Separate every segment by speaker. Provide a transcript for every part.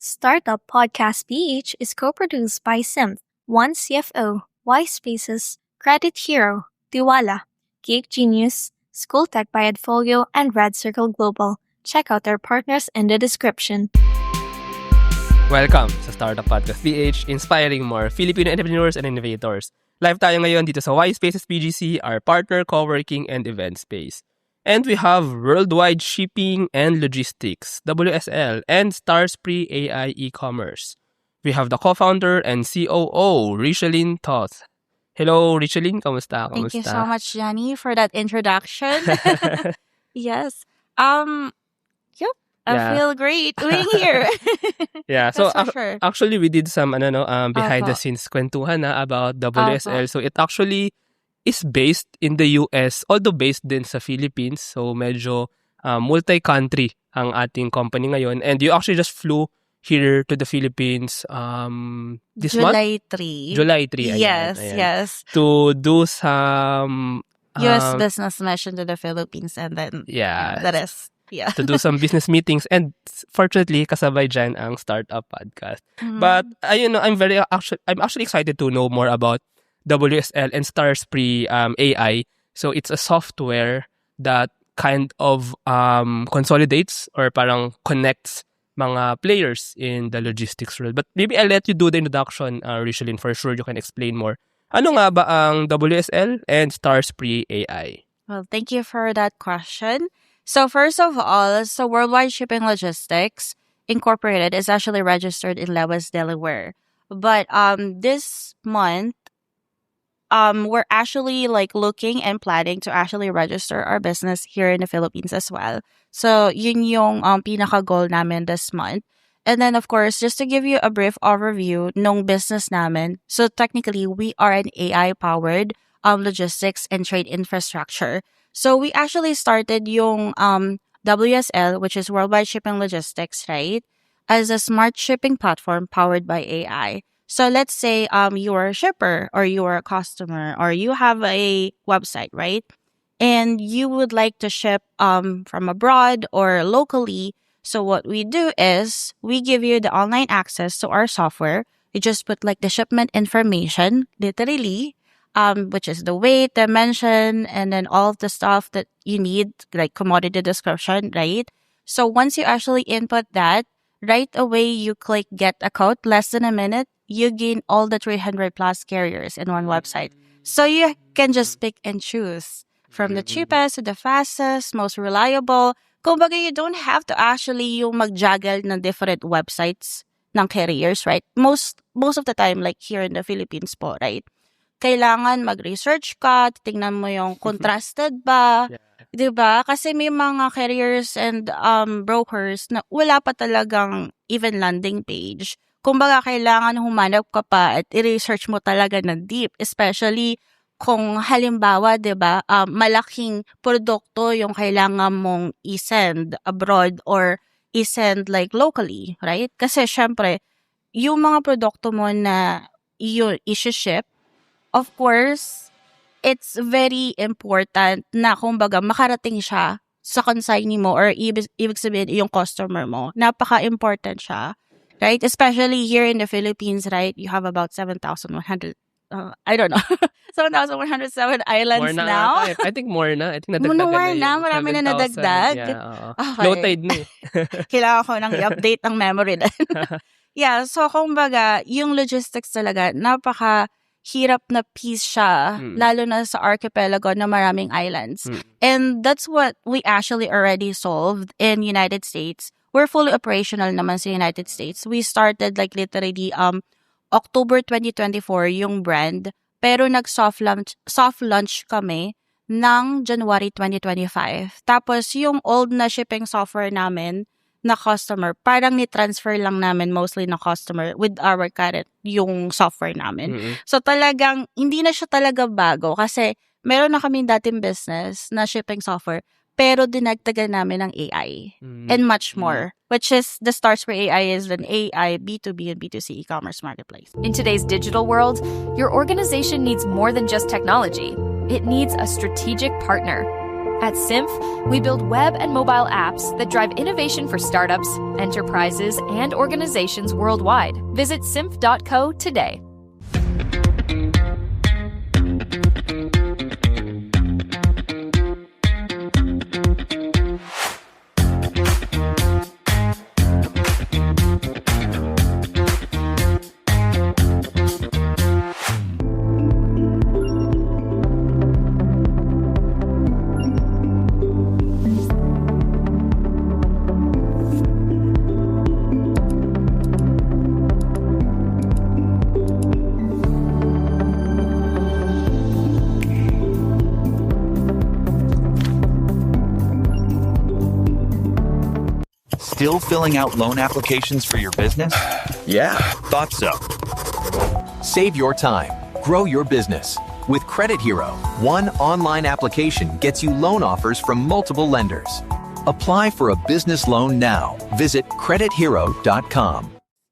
Speaker 1: Startup Podcast PH is co-produced by Synth, One CFO, Y Spaces, Credit Hero, Tiwala, Geek Genius, School Tech by Edfolio, and Red Circle Global. Check out their partners in the description.
Speaker 2: Welcome sa Startup Podcast PH, inspiring more Filipino entrepreneurs and innovators. Live tayo ngayon dito sa Y Spaces PGC, our partner co-working and event space. And we have Worldwide Shipping and Logistics, WSL, and Starspree AI e-commerce. We have the co-founder and COO, Richelyn Toth. Hello, Richelyn. Kamusta?
Speaker 3: Thank you so much, Jenny, for that introduction. Yes. I feel great being here.
Speaker 2: Yeah, so
Speaker 3: That's for sure.
Speaker 2: actually we did some behind the scenes kwentuhan about WSL. So it actually is based in the US, although based din sa Philippines. So medyo multi-country ang ating company ngayon. And you actually just flew here to the Philippines this month?
Speaker 3: July 3.
Speaker 2: July 3.
Speaker 3: Yes,
Speaker 2: ayan.
Speaker 3: yes.
Speaker 2: To do some
Speaker 3: US business mission to the Philippines, and then that is
Speaker 2: to do some business meetings, and fortunately kasabay dyan ang Startup Podcast. But I'm actually excited to know more about WSL and Starspree AI. So it's a software that kind of consolidates or parang connects mga players in the logistics world. But maybe I'll let you do the introduction, Richelyn. For sure you can explain more. Ano nga ba ang WSL and Starspree AI?
Speaker 3: Well, thank you for that question. So first of all, Worldwide Shipping Logistics Incorporated is actually registered in Lewis, Delaware. But this month, we're actually looking and planning to actually register our business here in the Philippines as well. So yun yung pinaka-goal namin this month. And then of course, just to give you a brief overview nung business namin. So technically, we are an AI-powered logistics and trade infrastructure. So we actually started yung WSL, which is Worldwide Shipping Logistics, right, as a smart shipping platform powered by AI. So let's say you are a shipper or you are a customer or you have a website, right? And you would like to ship from abroad or locally. So what we do is we give you the online access to our software. You just put the shipment information, literally, which is the weight, dimension, and then all of the stuff that you need, like commodity description, right? So once you actually input that, right away you click get a quote, less than a minute, you gain all the 300 plus carriers in one website. So you can just pick and choose from the cheapest to the fastest, most reliable. Kumbaga, you don't have to actually yung mag-juggle ng different websites ng carriers, right? Most of the time, like here in the Philippines po, right? Kailangan mag-research ka, titingnan mo yung contrasted ba, diba? Kasi may mga carriers and brokers na wala pa talagang even landing page. Kumbaga, kailangan humanap ka pa at i-research mo talaga na deep, especially kung halimbawa, diba, malaking produkto yung kailangan mong i-send abroad or i-send locally, right? Kasi syempre, yung mga produkto mo na i-ship, of course, it's very important na kumbaga makarating siya sa consignee mo or ibig sabihin yung customer mo. Napaka-important siya, right? Especially here in the Philippines, right? You have about 7,100, I don't know, 7,107 islands
Speaker 2: more
Speaker 3: now.
Speaker 2: I think more na. I think nadagdagan
Speaker 3: More
Speaker 2: na.
Speaker 3: marami na nadagdag.
Speaker 2: Yeah,
Speaker 3: Okay.
Speaker 2: low tide na
Speaker 3: Kailangan ko nang i-update ang memory din. Yeah, so kumbaga, yung logistics talaga, napaka-hirap na piece siya, lalo na sa archipelago na maraming islands. And that's what we actually already solved in United States. We're fully operational naman sa United States. We started literally October 2024 yung brand, pero nag-soft launch kami ng January 2025. Tapos yung old na shipping software namin na customer, parang ni-transfer lang namin mostly na customer with our current yung software namin. So talagang hindi na siya talaga bago kasi meron na kaming dating business na shipping software, pero dinagdagan namin ng AI and much more, which is the Starspree AI is an AI B2B and B2C e-commerce marketplace.
Speaker 4: In today's digital world, your organization needs more than just technology. It needs a strategic partner. At Symph, we build web and mobile apps that drive innovation for startups, enterprises, and organizations worldwide. Visit symph.co today.
Speaker 5: Still filling out loan applications for your business? Yeah, thought so. Save your time. Grow your business. With Credit Hero, one online application gets you loan offers from multiple lenders. Apply for a business loan now. Visit credithero.com.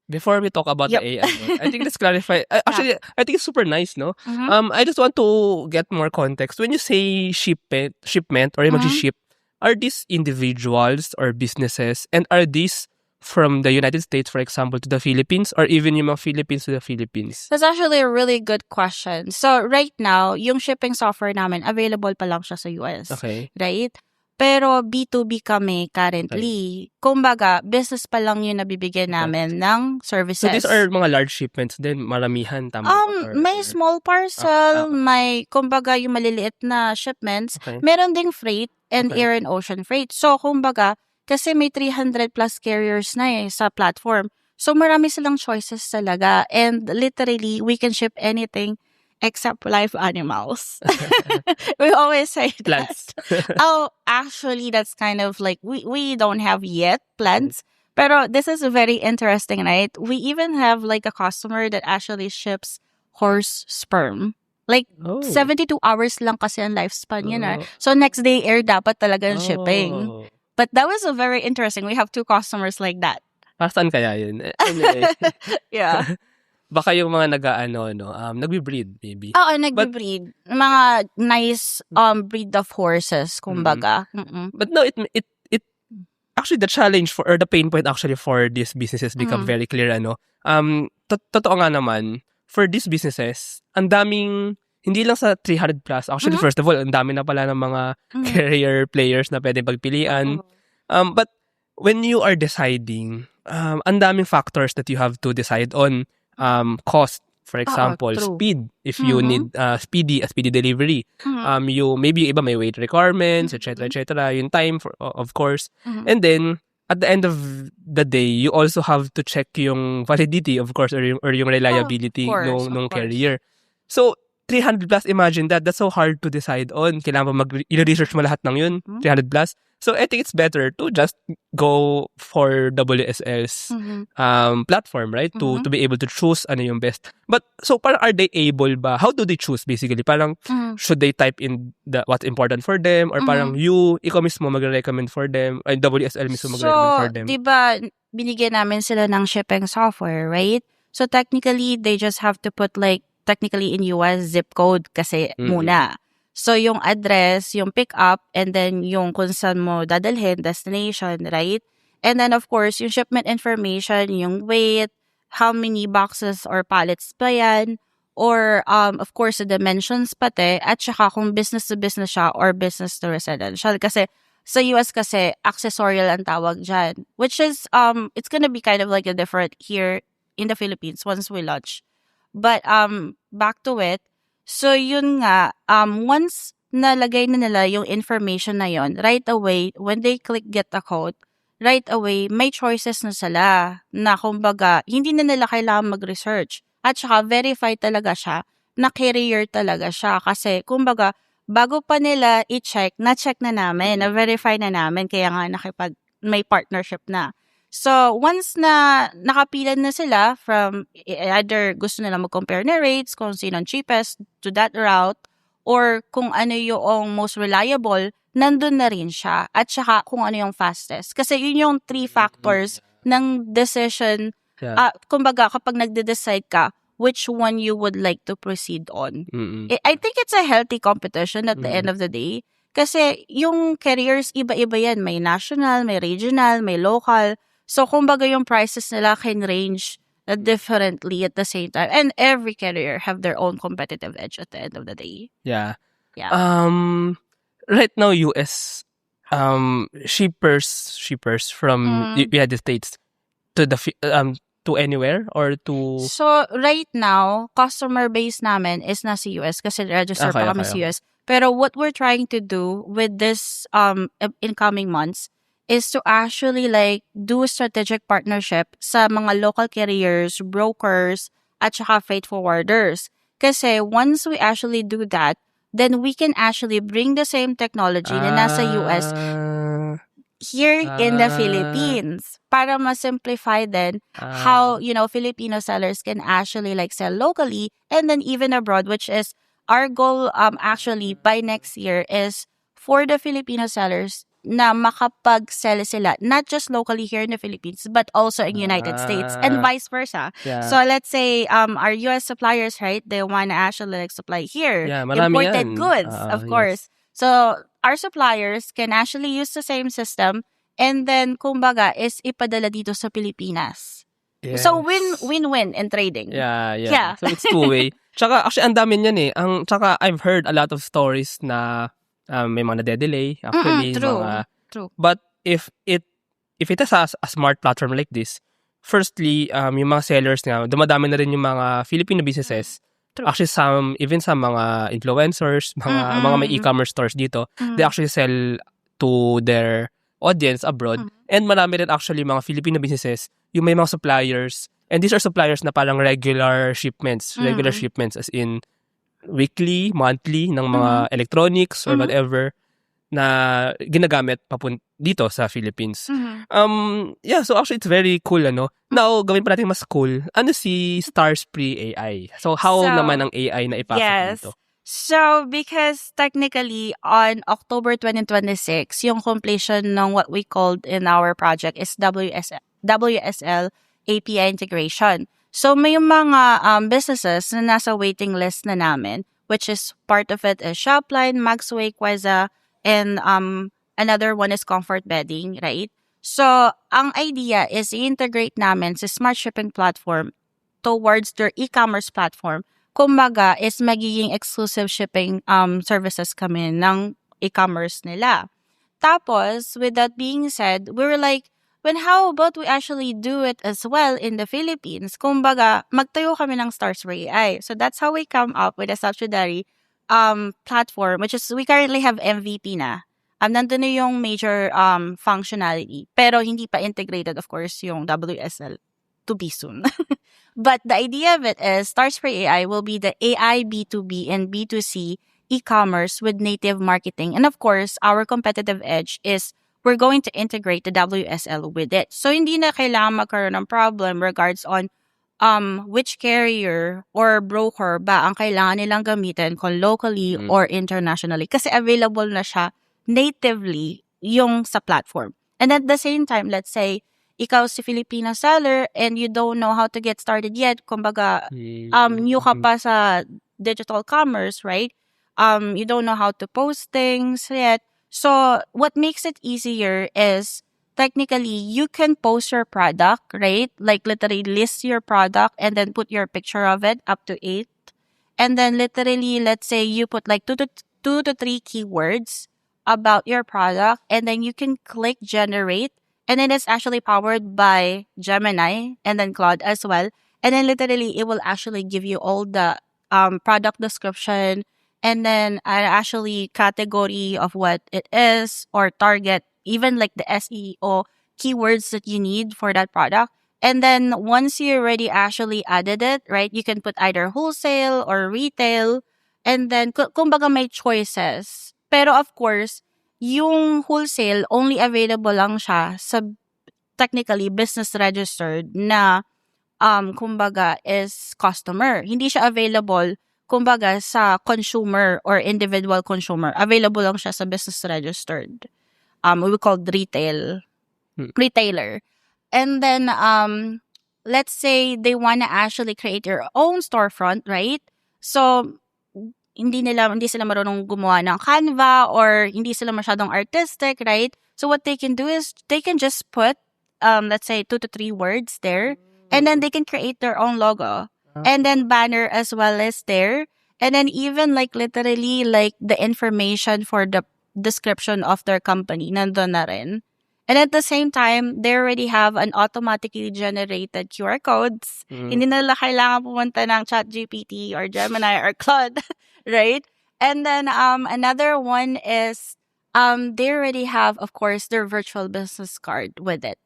Speaker 2: Before we talk about
Speaker 3: Yep.
Speaker 2: the AI, no, I think let's clarify. Actually, I think it's super nice, no?
Speaker 3: Mhm.
Speaker 2: I just want to get more context. When you say shipment or yung ship, are these individuals or businesses, and are these from the United States, for example, to the Philippines, or even yung mga Philippines to the Philippines?
Speaker 3: That's actually a really good question. So right now, yung shipping software namin, available pa lang siya sa US.
Speaker 2: Okay.
Speaker 3: Right? Pero B2B kami currently. Kumbaga, business pa lang yung nabibigyan namin ng services.
Speaker 2: So these are mga large shipments din, maramihan, tama ba? Or-
Speaker 3: May small parcel, may, kumbaga, yung maliliit na shipments.
Speaker 2: Okay.
Speaker 3: Meron ding freight and
Speaker 2: Okay.
Speaker 3: air and ocean freight. So, kumbaga, kasi may 300 plus carriers na sa platform. So, marami silang choices talaga. And literally, we can ship anything except live animals. We always say that.
Speaker 2: Plants.
Speaker 3: Oh, actually, that's kind of like, we don't have yet plants. Pero this is very interesting, right? We even have like a customer that actually ships horse sperm. Like,
Speaker 2: Oh.
Speaker 3: 72 hours lang kasi ang lifespan yun.
Speaker 2: Oh.
Speaker 3: So, next day air dapat talaga ang shipping.
Speaker 2: Oh.
Speaker 3: But that was a very interesting. We have 2 customers like that.
Speaker 2: Para saan kaya yun? Anyway,
Speaker 3: Yeah.
Speaker 2: baka yung mga nagbe-breed maybe.
Speaker 3: Oo, nagbe-breed. Mga nice breed of horses, kumbaga. Mm-mm.
Speaker 2: But no, it actually the challenge for or the pain point actually for these businesses become very clear totoo nga naman for these businesses ang daming hindi lang sa 300 plus actually first of all ang dami na pala ng mga carrier players na pwedeng pagpilian. But when you are deciding ang daming factors that you have to decide on. Cost, for example,
Speaker 3: true.
Speaker 2: speed if you need speedy delivery. You maybe yung iba may weight requirements, etc., yung time for of course. And then at the end of the day, you also have to check yung validity, of course, or yung reliability
Speaker 3: of
Speaker 2: nung
Speaker 3: course.
Speaker 2: carrier. So 300 plus, imagine that's so hard to decide on. Kailangan pa i-research mo lahat ng yun, 300 plus. So I think it's better to just go for WSL's platform, right? To be able to choose ano yung best. But so parang are they able ba? How do they choose basically? Parang should they type in what's important for them, or parang ikaw mismo magre-recommend for them, ay WSL mismo magre-recommend for them?
Speaker 3: So, di ba, binigyan namin sila ng shipping software, right? So technically, they just have to put like technically in US zip code kasi muna. So, yung address, yung pick up, and then yung kung saan mo dadalhin, destination, right? And then, of course, yung shipment information, yung weight, how many boxes or pallets pa yan, or, of course, the dimensions pati, at saka kung business to business siya or business to residential. Kasi sa US kasi, accessorial ang tawag dyan. Which is, it's gonna be kind of like a different here in the Philippines once we launch. But, back to it, so, yun nga, once nalagay na nila yung information na yun, right away, when they click get a quote, right away, may choices na sila na kumbaga, hindi na nila kailangan mag-research. At saka, verify talaga siya, na carrier talaga siya. Kasi, kumbaga, bago pa nila i-check, na-check na namin, na-verify na namin, kaya nga may partnership na. So, once na nakapilan na sila from either gusto nila mag-compare na rates, kung sino ang cheapest to that route, or kung ano yung most reliable, nandun na rin siya. At saka kung ano yung fastest. Kasi yun yung 3 factors ng decision.
Speaker 2: Yeah.
Speaker 3: Kumbaga, kapag nagde-decide ka, which one you would like to proceed on. I think it's a healthy competition at the end of the day. Kasi yung carriers, iba-iba yan. May national, may regional, may local. So, kumbaga yung prices nila can range differently at the same time. And every carrier have their own competitive edge at the end of the day.
Speaker 2: Yeah.
Speaker 3: Yeah.
Speaker 2: Right now, US shippers from United States to to anywhere or to...
Speaker 3: So, right now, customer base namin is nasa US kasi register pa kami sa US. Pero what we're trying to do with this incoming months is to actually like do a strategic partnership sa mga local carriers, brokers, at saka freight forwarders. Kasi once we actually do that, then we can actually bring the same technology na nasa US here in the Philippines para ma-simplify then how, Filipino sellers can actually like sell locally and then even abroad, which is our goal actually by next year is for the Filipino sellers na makapag-sell sila not just locally here in the Philippines but also in United States and vice versa.
Speaker 2: Yeah.
Speaker 3: So let's say our US suppliers, right, they want to actually like supply here
Speaker 2: marami
Speaker 3: imported
Speaker 2: yan.
Speaker 3: goods, of course. So our suppliers can actually use the same system and then kumbaga is ipadala dito sa Pilipinas.
Speaker 2: Yes.
Speaker 3: So win-win in trading.
Speaker 2: Yeah. So it's two-way. Tsaka actually ang dami niyan eh. Tsaka I've heard a lot of stories na may mga nade-delay actually.
Speaker 3: True.
Speaker 2: But if it is a smart platform like this, firstly, yung mga sellers nga, dumadami na rin yung mga Filipino businesses.
Speaker 3: True.
Speaker 2: Actually, even sa mga influencers, mga may e-commerce stores dito, they actually sell to their audience abroad. And marami rin actually mga Filipino businesses, yung may mga suppliers. And these are suppliers na parang regular shipments as in weekly, monthly ng mga electronics or whatever na ginagamit dito sa Philippines. So actually it's very cool Now, gawin pa natin mas cool. Ano si Starspree AI? So how naman ang AI na ipasok dito?
Speaker 3: So, because technically on October 2026, yung completion ng what we called in our project is WSL API integration. So, may mga businesses na nasa waiting list na namin, which is part of it is Shopline, Maxway, Queza, and another one is Comfort Bedding, right? So, ang idea is i-integrate namin sa Smart Shipping Platform towards their e-commerce platform. Kumbaga, is magiging exclusive shipping services kami ng e-commerce nila. Tapos, with that being said, we were like, how about we actually do it as well in the Philippines? Kumbaga, magtayo kami ng Starspree AI. So that's how we come up with a subsidiary platform, which is we currently have MVP na. Nandun na yung major functionality. Pero hindi pa integrated, of course, yung WSL to be soon. But the idea of it is Starspree AI will be the AI B2B and B2C e-commerce with native marketing. And of course, our competitive edge is we're going to integrate the WSL with it. So, hindi na kailangan magkaroon ng problem regards on which carrier or broker ba ang kailangan nilang gamitin kung locally or internationally. Kasi available na siya natively yung sa platform. And at the same time, let's say, ikaw si Filipino seller and you don't know how to get started yet, kumbaga, new ka pa sa digital commerce, right? You don't know how to post things yet. So, what makes it easier is, technically, you can post your product, right? Like, literally list your product and then put your picture of it up to 8. And then, literally, let's say you put like 2 to 3 keywords about your product and then you can click generate. And then it's actually powered by Gemini and then Claude as well. And then literally, it will actually give you all the product description and then actually category of what it is or target, even like the SEO keywords that you need for that product. And then once you already actually added it, right, you can put either wholesale or retail. And then, kumbaga may choices. Pero of course, yung wholesale, only available lang siya sa technically business registered na kumbaga is customer. Hindi siya available kumbaga sa consumer or individual consumer. Available lang siya sa business registered. We call retailer. And then let's say they want to actually create their own storefront, right? So hindi sila marunong gumawa ng Canva or hindi sila masyadong artistic, right? So what they can do is they can just put let's say 2 to 3 words there, and then they can create their own logo, and then banner as well as there, and then even like literally like the information for the description of their company nandun na rin. And at the same time, they already have an automatically generated QR codes. Hindi na nila kailangan pumunta ng ChatGPT or Gemini or Claude, right? And then another one is they already have, of course, their virtual business card with it.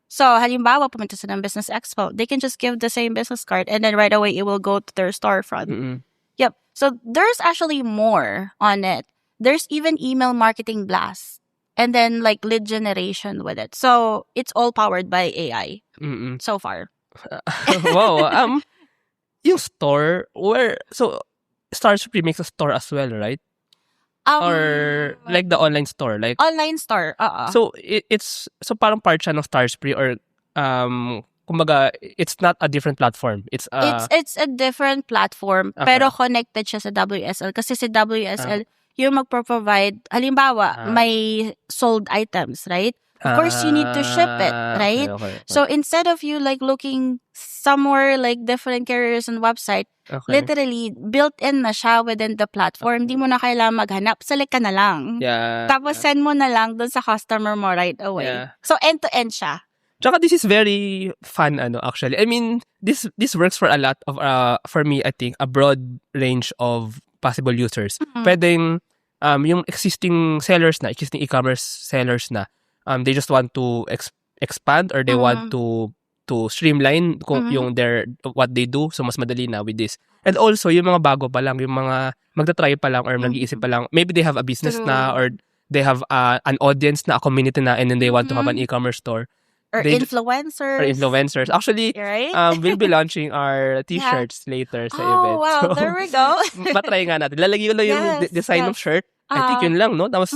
Speaker 3: So, halimbawa, pumunta sila ng Business Expo, they can just give the same business card and then right away it will go to their storefront. Yep. So, there's actually more on it. There's even email marketing blast. And then like lead generation with it. So it's all powered by AI so far.
Speaker 2: Wow. Yung store, so Starspree makes a store as well, right? Or like the online store, like
Speaker 3: online store.
Speaker 2: So it's so parang part siya ng Starspree, or kumbaga it's not a different platform. It's
Speaker 3: a different platform, pero connected siya sa WSL kasi si WSL yung magpo-provide, halimbawa, may sold items, right? Of course, you need to ship it, right?
Speaker 2: Okay.
Speaker 3: So, instead of you, like, looking somewhere, like, different carriers and website, literally, built-in na siya within the platform. Di mo na kailangan maghanap. Select ka na lang.
Speaker 2: Yeah.
Speaker 3: Tapos, send mo na lang dun sa customer mo right away.
Speaker 2: Yeah.
Speaker 3: So, end-to-end siya.
Speaker 2: Tsaka this is very fun, actually. I mean, this works for a lot of, for me, I think, a broad range of possible users. Pwedeng yung existing sellers na, existing e-commerce sellers na, they just want to expand, or they want to streamline yung what they do, so mas madali na with this. And also yung mga bago pa lang, yung mga magta-try pa lang or nag-iisip pa lang, maybe they have a business na, or they have an audience na, a community na, and then they want to have an e-commerce store.
Speaker 3: Or influencers.
Speaker 2: Actually,
Speaker 3: right?
Speaker 2: We'll be launching our t-shirts later sa event.
Speaker 3: Oh, wow.
Speaker 2: So,
Speaker 3: there we go.
Speaker 2: matry nga natin. Lalagay ko lang yung design ng shirt. I think yun lang, no? Tapos,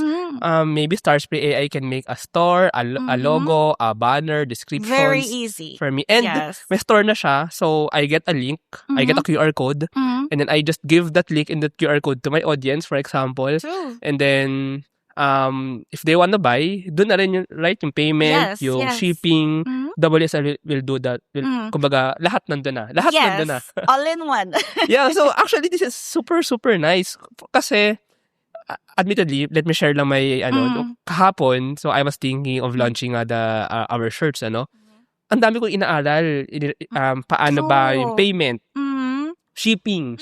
Speaker 2: maybe Starspree AI can make a store, a logo, a banner, descriptions.
Speaker 3: Very easy.
Speaker 2: For me. And may store na siya. So, I get a link. I get a QR code. And then I just give that link and that QR code to my audience, for example.
Speaker 3: True.
Speaker 2: And then, if they want to buy, doon na rin yung, right, yung payment, yung shipping, WSL will do that. Kumbaga, lahat nandun na. Lahat nandun na.
Speaker 3: All in one.
Speaker 2: Yeah, so actually, this is super, super nice. Kasi, admittedly, let me share lang my, kahapon, so I was thinking of launching our shirts, Ang dami kong inaaral, paano ba yung payment, shipping,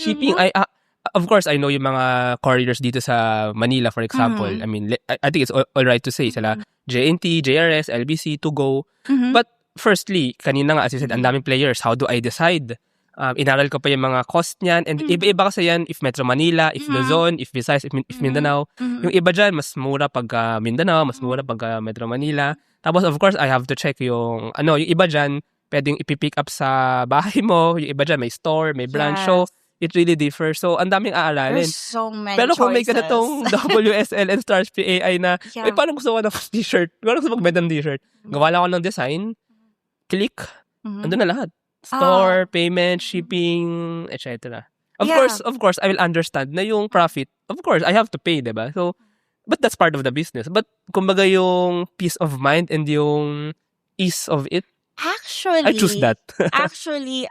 Speaker 2: of course, I know yung mga couriers dito sa Manila, for example. I mean, I think it's all right to say, sila JNT, JRS, LBC, to go. But firstly, kanina nga, as I said, ang daming players. How do I decide? Inaral ko pa yung mga cost niyan. And iba-iba kasi yan, if Metro Manila, if Luzon, if Visayas, if Mindanao. Yung iba dyan, mas mura pagka Mindanao, mas mura pagka Metro Manila. Tapos, of course, I have to check yung iba dyan, pwedeng ipipick up sa bahay mo. Yung iba dyan, may store, may branch. So, it really differs. So, ang daming aaralin.
Speaker 3: There's so many
Speaker 2: Pero kung may
Speaker 3: choices.
Speaker 2: ganitong WSL and Starspree AI na, paano gusto ko ng t-shirt? Paano gusto magbenta ng t-shirt? Gawa lang ako ng design, click, andun na lahat. Store, payment, shipping, etc. Of course, I will understand na yung profit, of course, I have to pay, diba? So, but that's part of the business. But, kumbaga yung peace of mind and yung ease of it,
Speaker 3: Actually,
Speaker 2: I choose that.
Speaker 3: actually,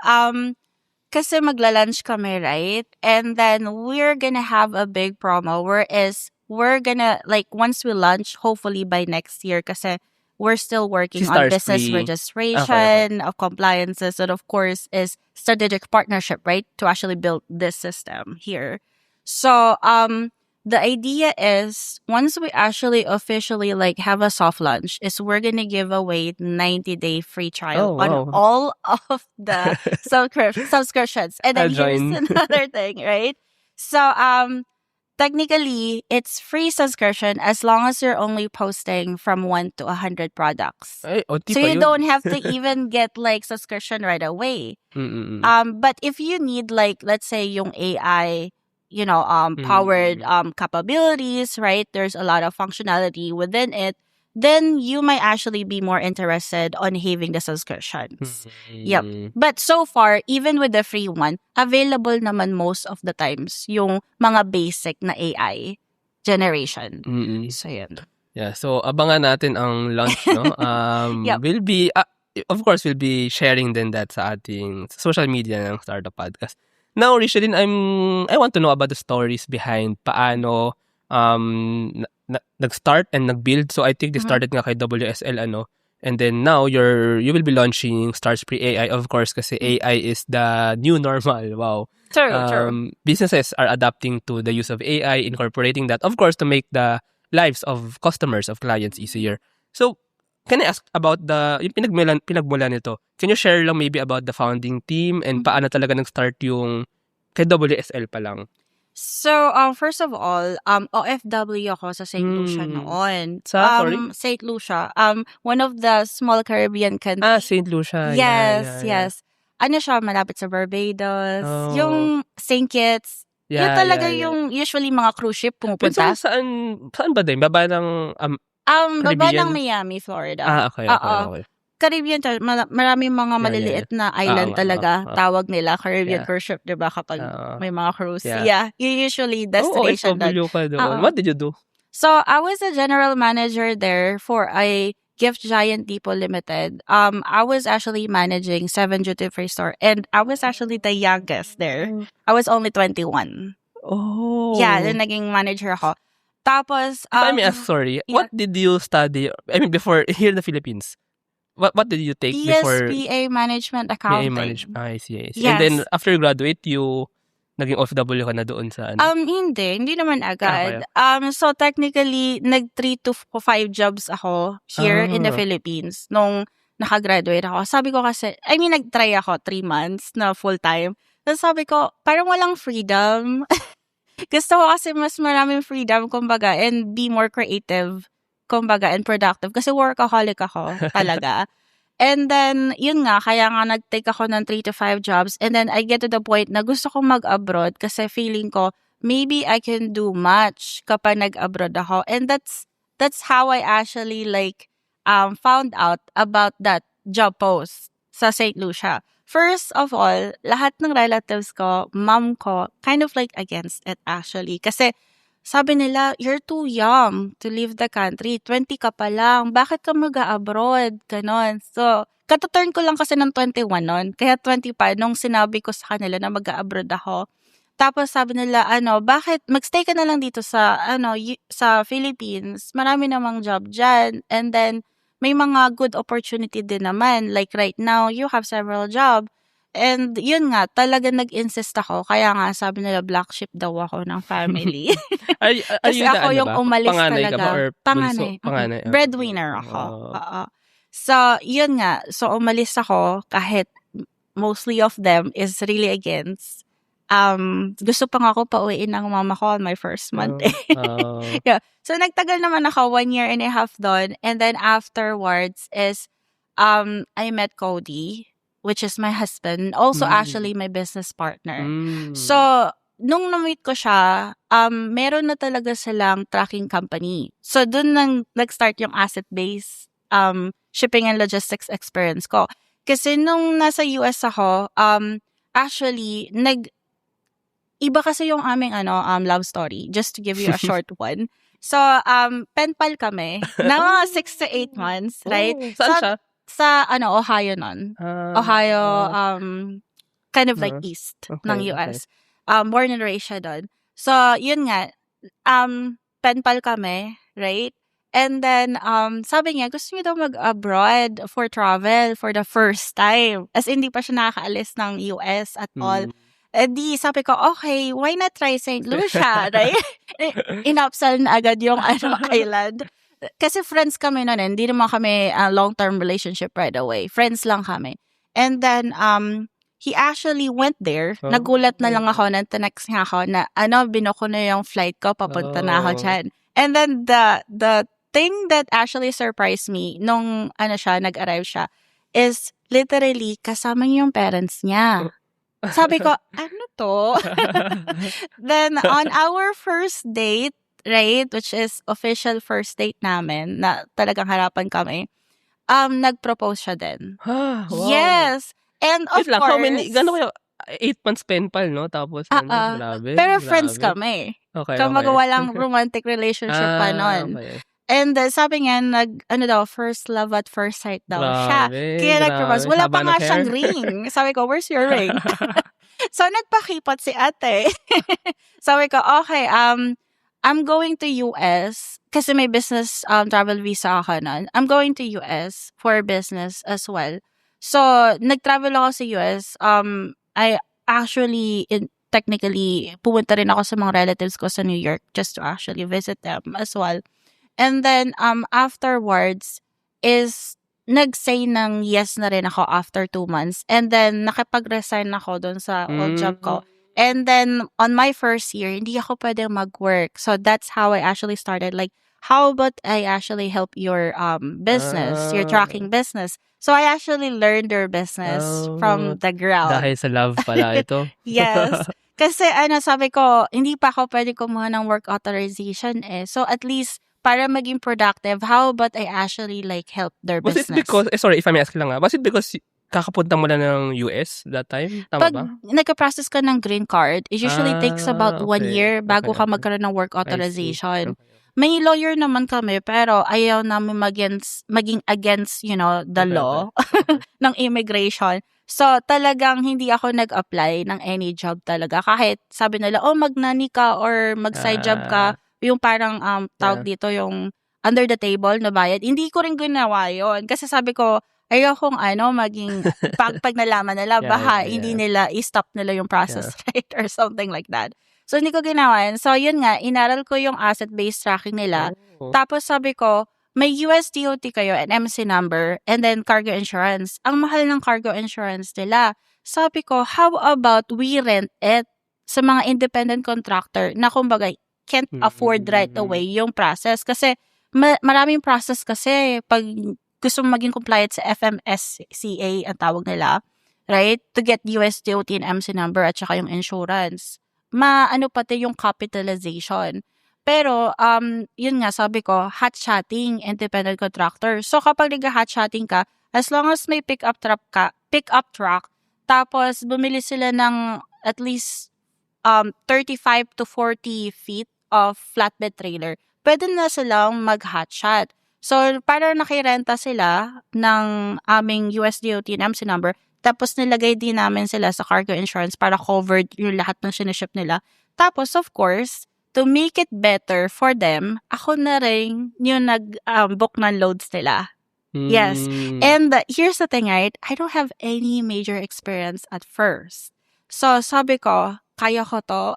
Speaker 3: kasi magla-lunch kami, right? And then we're gonna have a big promo, whereas we're gonna, like, once we launch, hopefully by next year, kasi we're still working on business registration, of compliances, and of course is strategic partnership, right? To actually build this system here. So, the idea is, once we actually officially like have a soft launch, is we're gonna give away 90-day free trial on all of the subscriptions. And then here's another thing, right? So, technically, it's free subscription as long as you're only posting from 1 to 100 products. So you don't have to even get like subscription right away. But if you need, like, let's say yung AI, powered capabilities, right? There's a lot of functionality within it. then you might actually be more interested on having the subscriptions. Yep. But so far, even with the free one, available naman most of the times yung mga basic na AI generation. So, yun.
Speaker 2: Yeah, so abangan natin ang launch, no?
Speaker 3: Yep.
Speaker 2: We'll be, of course, we'll be sharing din that sa ating social media ng Startup Podcast. Now, Richelyn, I want to know about the stories behind paano nag-start and nag-build. So I think they started nga kay WSL, and then now you will be launching Starspree AI, of course, kasi AI is the new normal. Wow.
Speaker 3: True.
Speaker 2: Businesses are adapting to the use of AI, incorporating that, of course, to make the lives of customers, of clients easier. So, can I ask about yung pinagmulan nito? Can you share lang maybe about the founding team and paano talaga nag-start yung kay WSL pa lang?
Speaker 3: So, first of all, OFW ako sa St. Lucia noon.
Speaker 2: Sorry?
Speaker 3: St. Lucia. One of the small Caribbean countries.
Speaker 2: St. Lucia.
Speaker 3: Yes. Ano siya, malapit sa Barbados.
Speaker 2: Oh.
Speaker 3: Yung St. Kitts. Yun talaga yung usually mga cruise ship pumupunta.
Speaker 2: Saan ba din? Baba ng
Speaker 3: Baba ng Miami, Florida.
Speaker 2: Okay.
Speaker 3: Caribbean, maraming mga maliliit na island talaga. Tawag nila Caribbean cruise ship, diba? Kapag may mga cruise. Yeah. Usually destination.
Speaker 2: OFW ka doon. What did you do?
Speaker 3: So, I was a general manager there for a Gift Giant Depot Limited. I was actually managing 7 duty-free store, and I was actually the youngest there. I was only 21.
Speaker 2: Oh.
Speaker 3: Yeah, then naging manager ako. Tapos,
Speaker 2: Let me ask, sorry. What did you study? I mean, before here in the Philippines? What did you take before?
Speaker 3: PSBA Management Accounting.
Speaker 2: I see.
Speaker 3: Yes.
Speaker 2: And then after you graduate, you naging OFW ka na doon sa
Speaker 3: Hindi naman agad. So technically, 3 to 5 jobs ako here in the Philippines nung nakagraduate ako. Sabi ko kasi, nag-try ako 3 months na full-time. Tapos sabi ko, parang walang freedom. Gusto ko kasi mas maraming freedom, kumbaga, and be more creative, kumbaga, and productive. Kasi workaholic ako talaga. And then, yun nga, kaya nga nag-take ako ng 3 to 5 jobs. And then, I get to the point na gusto kong mag-abroad kasi feeling ko, maybe I can do much kapag nag-abroad ako. And that's how I actually found out about that job post sa St. Lucia. First of all, lahat ng relatives ko, mom ko, kind of against it actually. Kasi, sabi nila, you're too young to leave the country. 20 ka pa lang. Bakit ka mag-abroad? Ganon. So, kataturn ko lang kasi ng 21 nun. Kaya 20 pa nung sinabi ko sa kanila na mag-abroad ako. Tapos sabi nila, bakit magstay ka na lang dito sa Philippines? Marami namang job dyan. And then, may mga good opportunity din naman. Like right now, you have several jobs. And yun nga, talaga nag-insist ako. Kaya nga, sabi nila, black sheep daw ako ng family. Kasi ako yung umalis
Speaker 2: panganay
Speaker 3: talaga.
Speaker 2: Ka ba? Or
Speaker 3: panganay.
Speaker 2: Panganay.
Speaker 3: Breadwinner ako. So, yun nga. So, umalis ako kahit mostly of them is really against. Gusto pa nga ako pauwiin ng mama ko on my first month. Yeah. So, nagtagal naman ako 1 year and a half doon. And then afterwards is, I met Cody, which is my husband, also actually my business partner. So, nung na-meet ko siya, meron na talaga silang tracking company. So, dun nag-start yung asset-based shipping and logistics experience ko. Kasi nung nasa US ako, actually, iba kasi yung aming love story, just to give you a short one. So, pen pal kami na mga 6 to 8 months, right?
Speaker 2: Saan siya?
Speaker 3: Sa Ohio nun. Ohio, kind of east ng US.
Speaker 2: Okay.
Speaker 3: Born and raised siya doon. So, yun nga, pen pal kami, right? And then, sabi niya, gusto niya daw mag-abroad for travel for the first time. As hindi pa siya nakakaalis ng US at all. Eh di, sabi ko, okay, why not try St. Lucia, right? Inupsell na agad yung island. Kasi friends kami noon, hindi naman kami long-term relationship right away. Friends lang kami. And then, he actually went there. Nagulat na lang ako, text nga ako na, binuko na yung flight ko, papunta na ako dyan. And then, the thing that actually surprised me, nung nag-arrive siya, is literally, kasama niya yung parents niya. Sabi ko, ano to? Then, on our first date, right, which is official first date namin, na talagang harapan kami, nag-propose siya din.
Speaker 2: Wow.
Speaker 3: Yes! And of
Speaker 2: Wait lang, how many,
Speaker 3: course,
Speaker 2: gano'n kayo, 8 months pen pal, no? Tapos grabe,
Speaker 3: pero friends
Speaker 2: grabe.
Speaker 3: kami.
Speaker 2: Okay,
Speaker 3: Kumbaga
Speaker 2: okay.
Speaker 3: walang romantic relationship pa nun.
Speaker 2: Okay.
Speaker 3: And sabi niya, first love at first sight daw siya.
Speaker 2: Grabe,
Speaker 3: Kaya nag-propose. Wala
Speaker 2: haba
Speaker 3: pa
Speaker 2: ng
Speaker 3: nga
Speaker 2: hair.
Speaker 3: siyang ring. Sabi ko, where's your ring? So, nagpakipot si ate. Sabi ko, okay, I'm going to US kasi may business travel visa ako nun. I'm going to US for business as well. So, nag-travel ako sa US. I actually, technically, pumunta rin ako sa mga relatives ko sa New York just to actually visit them as well. And then, afterwards, is nag-say ng yes na rin ako after 2 months. And then, nakipag-resign ako doon sa old job ko. And then, on my first year, hindi ako pwedeng mag-work. So, that's how I actually started. Like, how about I actually help your business, your tracking business? So, I actually learned your business from the ground.
Speaker 2: Dahil sa love pala ito.
Speaker 3: Yes. Kasi sabi ko, hindi pa ako pwede kumuha ng work authorization eh. So, at least, para maging productive, how about I actually like help their
Speaker 2: Was
Speaker 3: business?
Speaker 2: it because, sorry if I may ask lang was it because kakapunta mo lang ng US that time? Tama
Speaker 3: Pag
Speaker 2: ba?
Speaker 3: nagka-process ka ng green card, it usually takes about 1
Speaker 2: okay.
Speaker 3: year bago
Speaker 2: Okay,
Speaker 3: ka
Speaker 2: okay.
Speaker 3: magkaroon ng work
Speaker 2: I see.
Speaker 3: authorization.
Speaker 2: Okay.
Speaker 3: May lawyer naman kami, pero ayaw namin maging against, the
Speaker 2: Okay,
Speaker 3: law
Speaker 2: okay.
Speaker 3: ng immigration. So, talagang hindi ako nag-apply ng any job talaga. Kahit sabi nila, mag-nanny ka or mag-side job ka, yung parang tawag dito, yung under the table na bayad. Hindi ko rin ginawa yun. Kasi sabi ko, ayokong maging, pag nalaman nila,
Speaker 2: Yeah.
Speaker 3: hindi nila, i-stop nila yung process, right? Or something like that. So, hindi ko ginawa yun. So, yun nga, inaral ko yung asset-based tracking nila.
Speaker 2: Oh.
Speaker 3: Tapos, sabi ko, may US DOT kayo and MC number and then cargo insurance. Ang mahal ng cargo insurance nila. Sabi ko, how about we rent it sa mga independent contractor na kumbaga can't afford right away yung process. Kasi maraming process kasi pag gusto mo maging compliant sa FMSCA ang tawag nila, right? To get US DOT and MC number at saka yung insurance. Pati yung capitalization. Pero, yun nga, sabi ko, hot-shotting, independent contractor. So, kapag nag-hot-shotting ka, as long as may pick-up truck, tapos bumili sila ng at least 35 to 40 feet of flatbed trailer, pwede na silang mag-hotshot. So, parang nakirenta sila ng aming USDOT and MC number, tapos nilagay din namin sila sa cargo insurance para covered yung lahat ng siniship nila. Tapos, of course, to make it better for them, ako na rin yung nag-book ng loads nila. Yes. And here's the thing, right? I don't have any major experience at first. So, sabi ko, kaya ko to.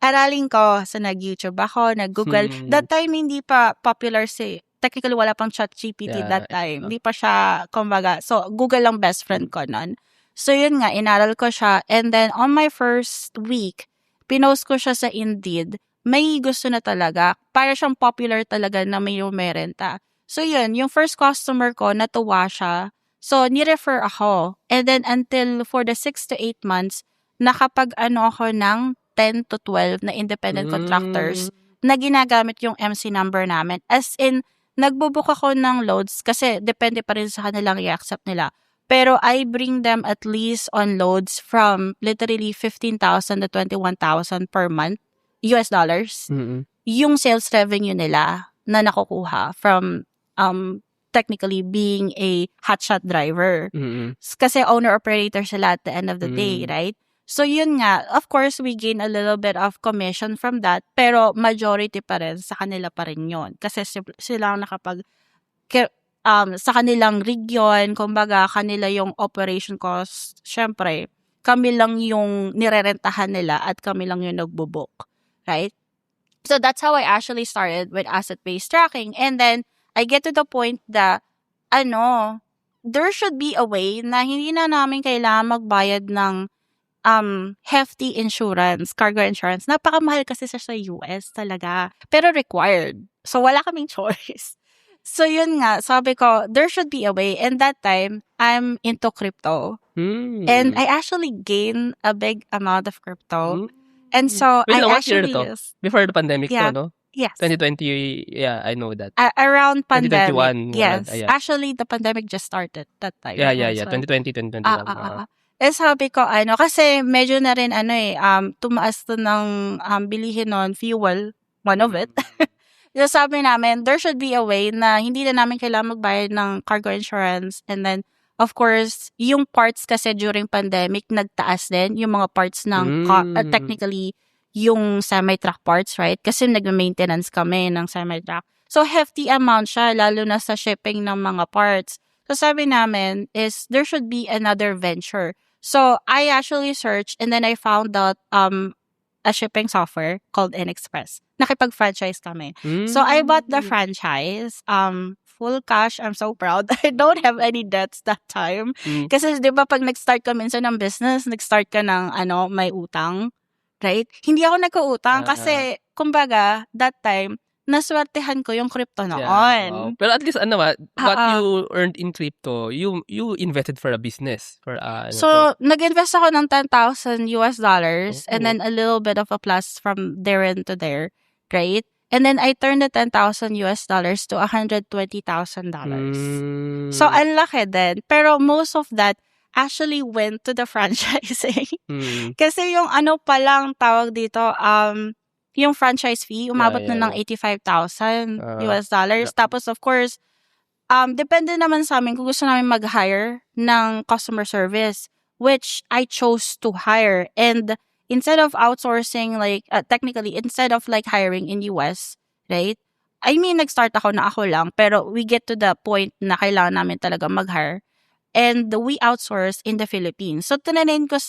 Speaker 3: Aralin ko. So, nag-YouTube ako, nag-Google. That time, hindi pa popular technically, wala pang ChatGPT that time. Hindi pa siya, kumbaga. So, Google lang best friend ko nun. So, yun nga, inaral ko siya. And then, on my first week, pinost ko siya sa Indeed. May gusto na talaga. Para siyang popular talaga na may renta. So, yun, yung first customer ko, natuwa siya. So, ni-refer ako. And then, for the 6 to 8 months, nakapag-ano ako ng 10 to 12 na independent contractors na ginagamit yung MC number namin. As in, nagbubook ako ng loads kasi depende pa rin sa kanilang i-accept nila. Pero I bring them at least on loads from literally 15,000 to 21,000 per month, US dollars. Yung sales revenue nila na nakukuha from technically being a hotshot driver. Kasi owner-operator sila at the end of the day, right? So, yun nga, of course, we gain a little bit of commission from that, pero majority pa rin sa kanila pa rin yun. Kasi sila ang sa kanilang region, kumbaga, kanila yung operation cost, syempre, kami lang yung nirerentahan nila at kami lang yung nagbubuk, right? So, that's how I actually started with asset-based tracking. And then, I get to the point that, there should be a way na hindi na namin kailangan magbayad ng hefty insurance, cargo insurance. Napakamahal kasi sa US talaga. Pero required. So, wala kaming choice. So, yun nga, sabi ko, there should be a way. And that time, I'm into crypto. And I actually gained a big amount of crypto. And so
Speaker 2: Wait,
Speaker 3: I
Speaker 2: what year
Speaker 3: actually
Speaker 2: to? Before the pandemic
Speaker 3: yeah,
Speaker 2: to, no?
Speaker 3: yes.
Speaker 2: 2020, yeah, I know that.
Speaker 3: Around pandemic.
Speaker 2: 2021,
Speaker 3: Yes.
Speaker 2: yeah.
Speaker 3: Actually, the pandemic just started that time
Speaker 2: Yeah.
Speaker 3: as well.
Speaker 2: 2020, 2021.
Speaker 3: Eh, sabi ko kasi medyo na rin tumaas to ng bilihin nun, fuel, one of it. So sabi namin, there should be a way na hindi na namin kailangan magbayad ng cargo insurance. And then, of course, yung parts kasi during pandemic, nagtaas din. Yung mga parts ng, technically, yung semi-truck parts, right? Kasi nag-maintenance kami ng semi-truck. So, hefty amount siya, lalo na sa shipping ng mga parts. So, sabi namin is, there should be another venture. So, I actually searched and then I found out a shipping software called InExpress. Nakipag-franchise kami. So, I bought the franchise. Full cash. I'm so proud. I don't have any debts that time. Kasi, di ba, pag nag-start ka minsan ng business, nag-start ka ng, may utang. Right? Hindi ako nagka-utang kasi, kumbaga, that time, naswertehan ko yung crypto noon.
Speaker 2: Wow. Pero at least what you earned in crypto, you invested for a business.
Speaker 3: So, nag-invest ako ng $10,000 and then a little bit of a plus from there into there, right? And then I turned the $10,000 to $120,000. So, ang laki din. Pero most of that actually went to the franchising. Kasi yung pa lang tawag dito, yung franchise fee, umabot na ng $85,000. Tapos, of course, depende naman sa amin kung gusto namin mag-hire ng customer service, which I chose to hire. And instead of outsourcing, technically, instead of hiring in US, right? I mean, nag-start ako na ako lang, pero we get to the point na kailangan namin talaga mag-hire. And we outsource in the Philippines. So, na-train ko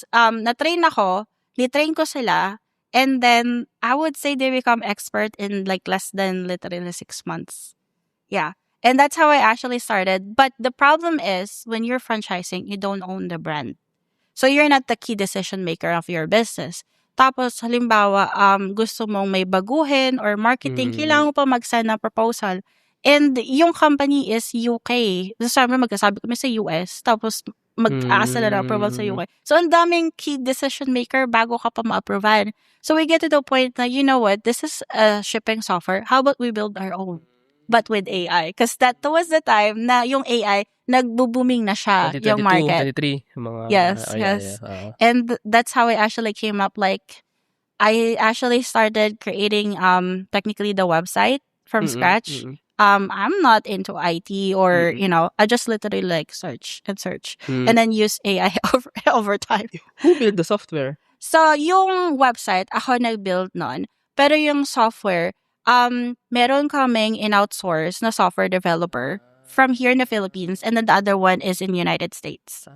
Speaker 3: sila. And then, I would say they become expert in less than literally 6 months. Yeah. And that's how I actually started. But the problem is, when you're franchising, you don't own the brand. So, you're not the key decision maker of your business. Tapos, halimbawa, gusto mong may baguhin or marketing, kailangan mo pa mag-send na proposal. And yung company is UK. So, sabi magkasabi kami sa US. Tapos, mag-aasa na approval sa UK. So, ang daming key decision maker bago ka pa ma-approval. So, we get to the point na, you know what, this is a shipping software. How about we build our own? But with AI. Because that was the time na yung AI, nagbo-booming na siya, yung market.
Speaker 2: 2023.
Speaker 3: Yes. And that's how I actually came up. I actually started creating technically the website from scratch. I'm not into IT or, I just literally search and search and then use AI over time.
Speaker 2: Who built the software?
Speaker 3: So, yung website, ako nag-build nun. Pero yung software, meron kaming in-outsource na software developer from here in the Philippines and then the other one is in the United States.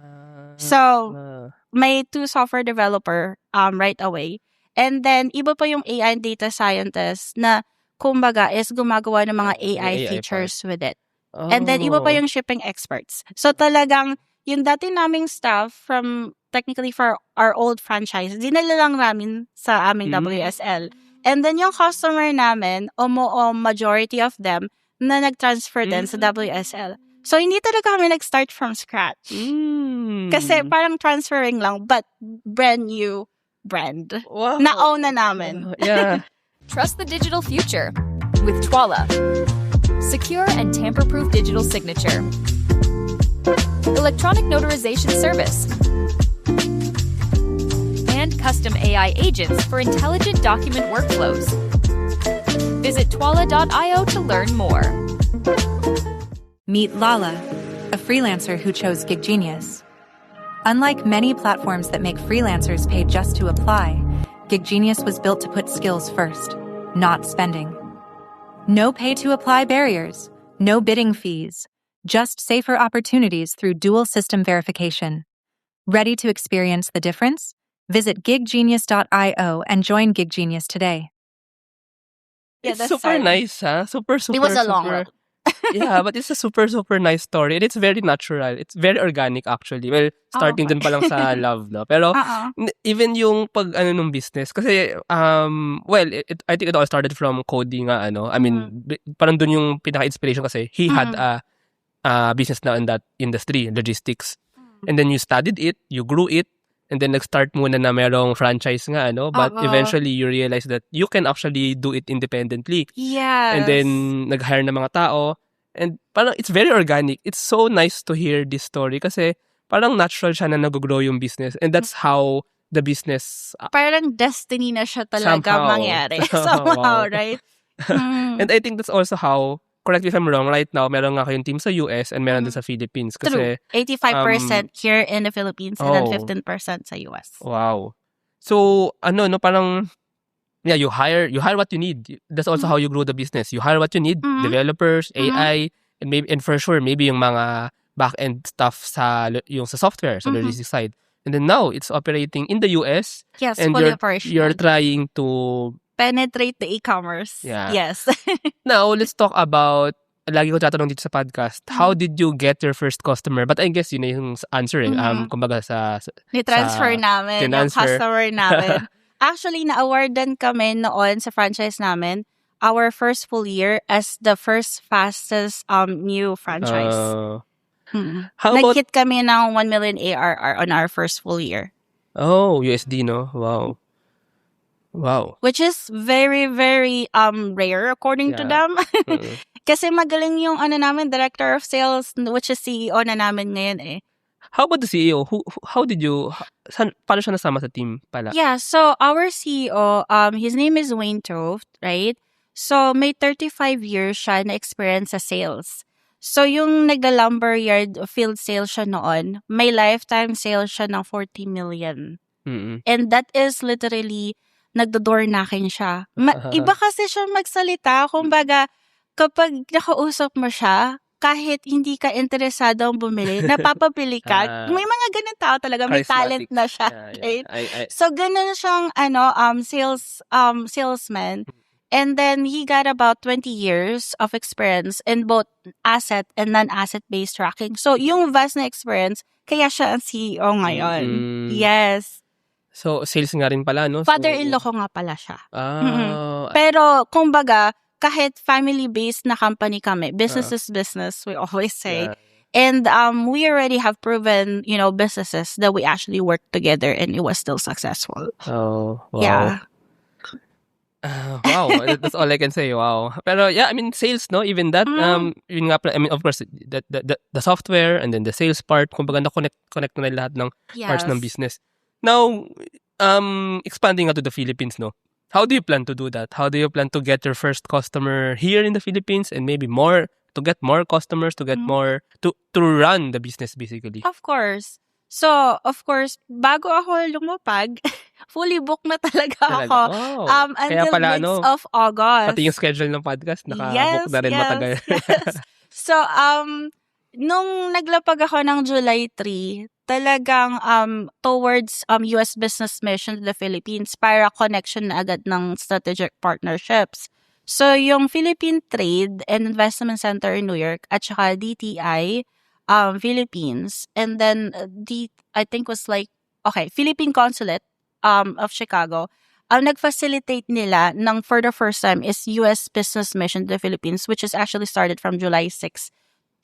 Speaker 3: So, may 2 software developer right away. And then, iba pa yung AI and data scientist na kumbaga is gumagawa ng mga AI features with it. And then, iba pa yung shipping experts. So, talagang, yung dati naming staff from, technically for our old franchise, dinala lang namin sa aming WSL. And then, yung customer namin, majority of them, na nag-transfer din sa WSL. So, hindi talaga kami nag-start from scratch. Kasi parang transferring lang, but brand new brand.
Speaker 2: Wow.
Speaker 3: Na-own na namin.
Speaker 2: Yeah.
Speaker 4: Trust the digital future with Twala. Secure and tamper-proof digital signature. Electronic notarization service. And custom AI agents for intelligent document workflows. Visit twala.io to learn more.
Speaker 6: Meet Lala, a freelancer who chose Gig Genius. Unlike many platforms that make freelancers pay just to apply, Gig Genius was built to put skills first, not spending. No pay-to-apply barriers, no bidding fees, just safer opportunities through dual system verification. Ready to experience the difference? Visit giggenius.io and join Gig Genius today.
Speaker 3: Yeah,
Speaker 2: It's super nice, huh? Super.
Speaker 3: It was a long run.
Speaker 2: Yeah, but it's a super nice story. And it's very natural. It's very organic actually. Well, starting dun pa lang sa love, no? Pero even yung pag nung business kasi I think it all started from coding I mean, parang dun yung pinaka-inspiration kasi he had a business now in that industry, logistics. And then you studied it, you grew it, And then nag-start muna na merong franchise nga, ano? But eventually, you realize that you can actually do it independently.
Speaker 3: Yes.
Speaker 2: And then, nag-hire na mga tao. And parang it's very organic. It's so nice to hear this story kasi parang natural siya na nag-grow yung business. And that's how the business...
Speaker 3: parang destiny na siya talaga
Speaker 2: somehow.
Speaker 3: mangyari. Somehow,
Speaker 2: Wow.
Speaker 3: right?
Speaker 2: And I think that's also how, correct me if I'm wrong, right now, meron nga kayong team sa US and meron din sa Philippines.
Speaker 3: True.
Speaker 2: Kasi,
Speaker 3: 85% here in the Philippines and then
Speaker 2: Oh.
Speaker 3: 15% sa US.
Speaker 2: wow. So, parang, yeah, you hire what you need. That's also how you grow the business. You hire what you need, developers, AI, and for sure, maybe yung mga back-end stuff sa software, sa logistics side. And then now, it's operating in the US.
Speaker 3: Yes,
Speaker 2: And
Speaker 3: fully
Speaker 2: you're
Speaker 3: operational.
Speaker 2: trying to...
Speaker 3: Penetrate the e-commerce.
Speaker 2: Yeah.
Speaker 3: Yes.
Speaker 2: Now, let's talk about, lagi ko tatanong dito sa podcast, how did you get your first customer? But I guess yun na yung answer eh. Kumbaga sa
Speaker 3: Ni-transfer namin yung
Speaker 2: tinransfer.
Speaker 3: customer namin. Actually, na-awardan kami noon sa franchise namin our first full year as the first fastest new franchise.
Speaker 2: How about...
Speaker 3: Nag-hit kami ng 1 million ARR on our first full year.
Speaker 2: Oh, USD, no? Wow.
Speaker 3: Which is very, very rare according to them. Kasi magaling yung namin, director of sales, which is CEO na namin ngayon eh.
Speaker 2: How about the CEO? How did you... paano siya nasama sa team pala?
Speaker 3: Yeah, so our CEO, his name is Wayne Toft, right? So may 35 years siya na experience sa sales. So yung nagla-lumberyard field sales siya noon, may lifetime sales siya ng 40 million. And that is literally nagdo-door knocking siya. Iba kasi siya magsalita. Kumbaga, kapag nakausap mo siya, kahit hindi ka interesado ang bumili, napapabili ka. May mga ganun tao talaga. May talent na siya. Right? So, ganun siyang salesman. And then, he got about 20 years of experience in both asset and non-asset-based tracking. So, yung vast na experience, kaya siya ang CEO ngayon. Yes.
Speaker 2: So, sales nga rin pala, no?
Speaker 3: Father-in-law ko nga pala siya.
Speaker 2: Ah.
Speaker 3: Pero, kumbaga, kahit family-based na company kami, business is business, we always say.
Speaker 2: Yeah.
Speaker 3: And we already have proven, businesses that we actually worked together and it was still successful.
Speaker 2: Oh, wow.
Speaker 3: Yeah.
Speaker 2: Wow, that's all I can say. Wow. Pero yeah, I mean sales, no? Even that, yun nga pala, I mean of course the software and then the sales part, kumbaga na connect na lahat ng parts ng business. Now, expanding out to the Philippines, no? How do you plan to do that? How do you plan to get your first customer here in the Philippines and maybe more to get more customers, to get more to run the business basically?
Speaker 3: Of course. So, of course, bago ako lumapag, fully booked na talaga ako.
Speaker 2: Oh, kaya
Speaker 3: until
Speaker 2: pala,
Speaker 3: midst of August.
Speaker 2: pati yung schedule ng podcast, naka-book na rin matagal.
Speaker 3: Yes. So, nung naglapag ako ng July 3, talagang towards US business mission to the Philippines para connection na agad ng strategic partnerships. So, yung Philippine Trade and Investment Center in New York at saka DTI Philippines, and then I think was Philippine Consulate of Chicago, nag-facilitate nila ng for the first time is US business mission to the Philippines, which is actually started from July 6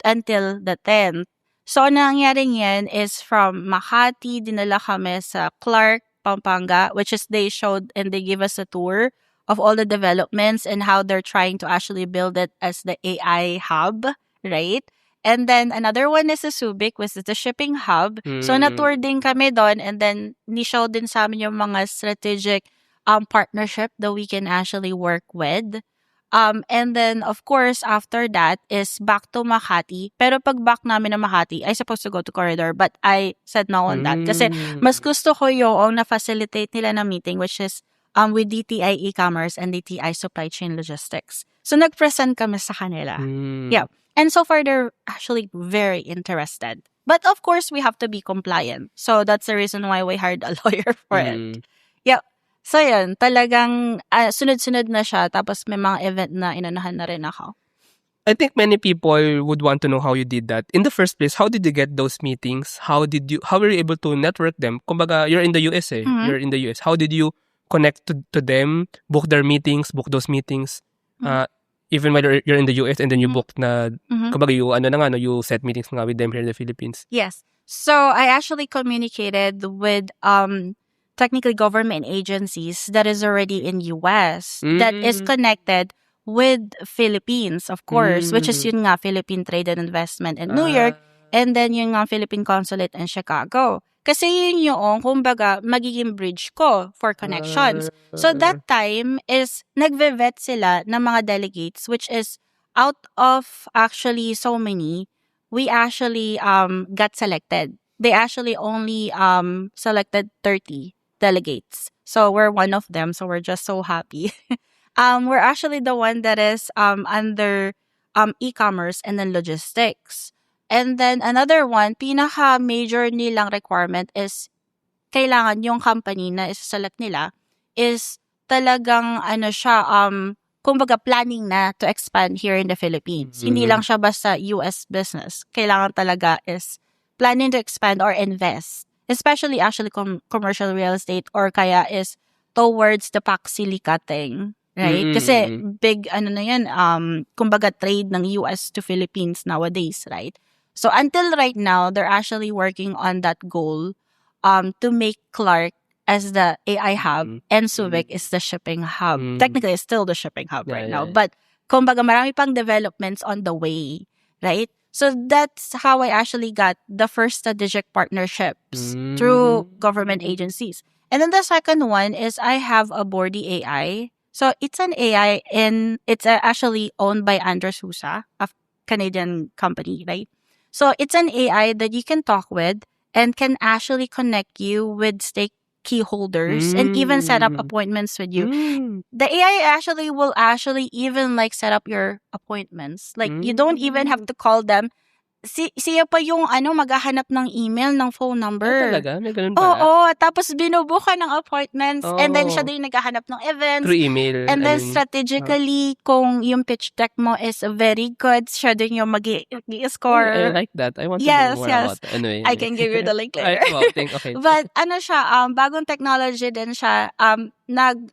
Speaker 3: until the 10th. So, nangyari yan is from Makati, dinala kami sa Clark, Pampanga, which is they showed and they give us a tour of all the developments and how they're trying to actually build it as the AI hub, right? And then another one is the Subic, which is the shipping hub. So, na-tour din kami doon and then ni-show din sa amin yung mga strategic partnership that we can actually work with. And then, of course, after that is back to Makati. Pero pag back namin na Makati, I supposed to go to Corridor, but I said no on that. Kasi mas gusto ko yung na-facilitate nila na meeting, which is with DTI e-commerce and DTI supply chain logistics. So, nag-present kami sa kanila. Yeah. And so far, they're actually very interested. But of course, we have to be compliant. So, that's the reason why we hired a lawyer for it. Yeah. So, yun. Talagang sunod-sunod na siya. Tapos, may mga event na inanahan na rin ako.
Speaker 2: I think many people would want to know how you did that. In the first place, how did you get those meetings? How were you able to network them? Kumbaga, you're in the US eh. You're in the US. How did you connect to them, book their meetings, book those meetings? Even while you're in the US and then you booked na, kumbaga you set meetings nga with them here in the Philippines.
Speaker 3: Yes. So I actually communicated with technically government agencies that is already in US that is connected with Philippines, of course, which is yun nga, Philippine Trade and Investment in New York, and then yung nga Philippine Consulate in Chicago. Kasi yun yung, kumbaga, magiging bridge ko for connections. So that time is nagve-vet sila ng mga delegates, which is out of actually so many, we actually got selected. They actually only selected 30 delegates. So we're one of them. So we're just so happy. We're actually the one that is under e-commerce and then logistics. And then another one, pinaka-major nilang requirement is kailangan yung company na isa-select nila is talagang kumbaga planning na to expand here in the Philippines. Hindi lang siya basta US business. Kailangan talaga is planning to expand or invest. Especially actually commercial real estate or kaya is towards the pack-silica thing. Right? Kasi big, kumbaga trade ng US to Philippines nowadays, right? So until right now, they're actually working on that goal to make Clark as the AI hub and Subic is the shipping hub. Technically, it's still the shipping hub right now. But kumbaga marami pang developments on the way, right? So that's how I actually got the first strategic partnerships through government agencies. And then the second one is I have a Bordy AI. So it's an AI and it's actually owned by Andres Sousa, a Canadian company, right? So it's an AI that you can talk with and can actually connect you with stake key holders and even set up appointments with you. The AI actually will even like set up your appointments. Like you don't even have to call them. Siya pa yung maghahanap ng email, ng phone number.
Speaker 2: Talaga? May ganun pala?
Speaker 3: Oo, tapos binubuka ng appointments and then siya din naghahanap ng events.
Speaker 2: Through email.
Speaker 3: And then strategically, kung yung pitch deck mo is very good, siya din yung mag-i-score.
Speaker 2: I like that. I want to know more about that. Anyway.
Speaker 3: I can give you the link later.
Speaker 2: Okay.
Speaker 3: But siya, bagong technology din siya,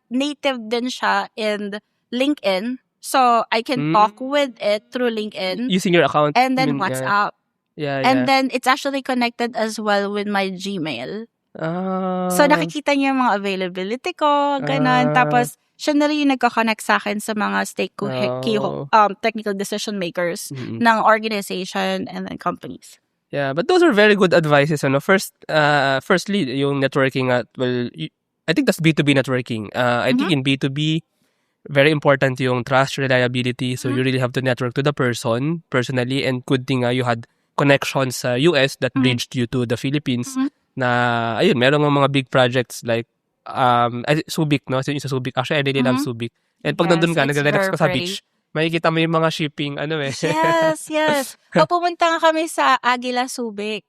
Speaker 3: native din siya in LinkedIn. So, I can talk with it through LinkedIn.
Speaker 2: Using your account.
Speaker 3: And then WhatsApp.
Speaker 2: Yeah.
Speaker 3: And then, it's actually connected as well with my Gmail. So, nakikita niya yung mga availability ko, ganun. Tapos, siya na rin yung nagko-connect sa akin sa mga technical decision makers ng organization and then companies.
Speaker 2: Yeah, but those are very good advices. Firstly, yung networking I think that's B2B networking. I think in B2B, very important yung trust, reliability. So you really have to network to the person personally, and good thing you had connections sa US that bridged you to the Philippines. Na ayun, meron ng mga big projects like Subic, no? So, yung sa Subic. Actually, I really love Subic. And pag nandun ka, nagre-relax ka sa beach, makikita mo yung mga shipping,
Speaker 3: Yes. Pumunta nga kami sa Aguila, Subic.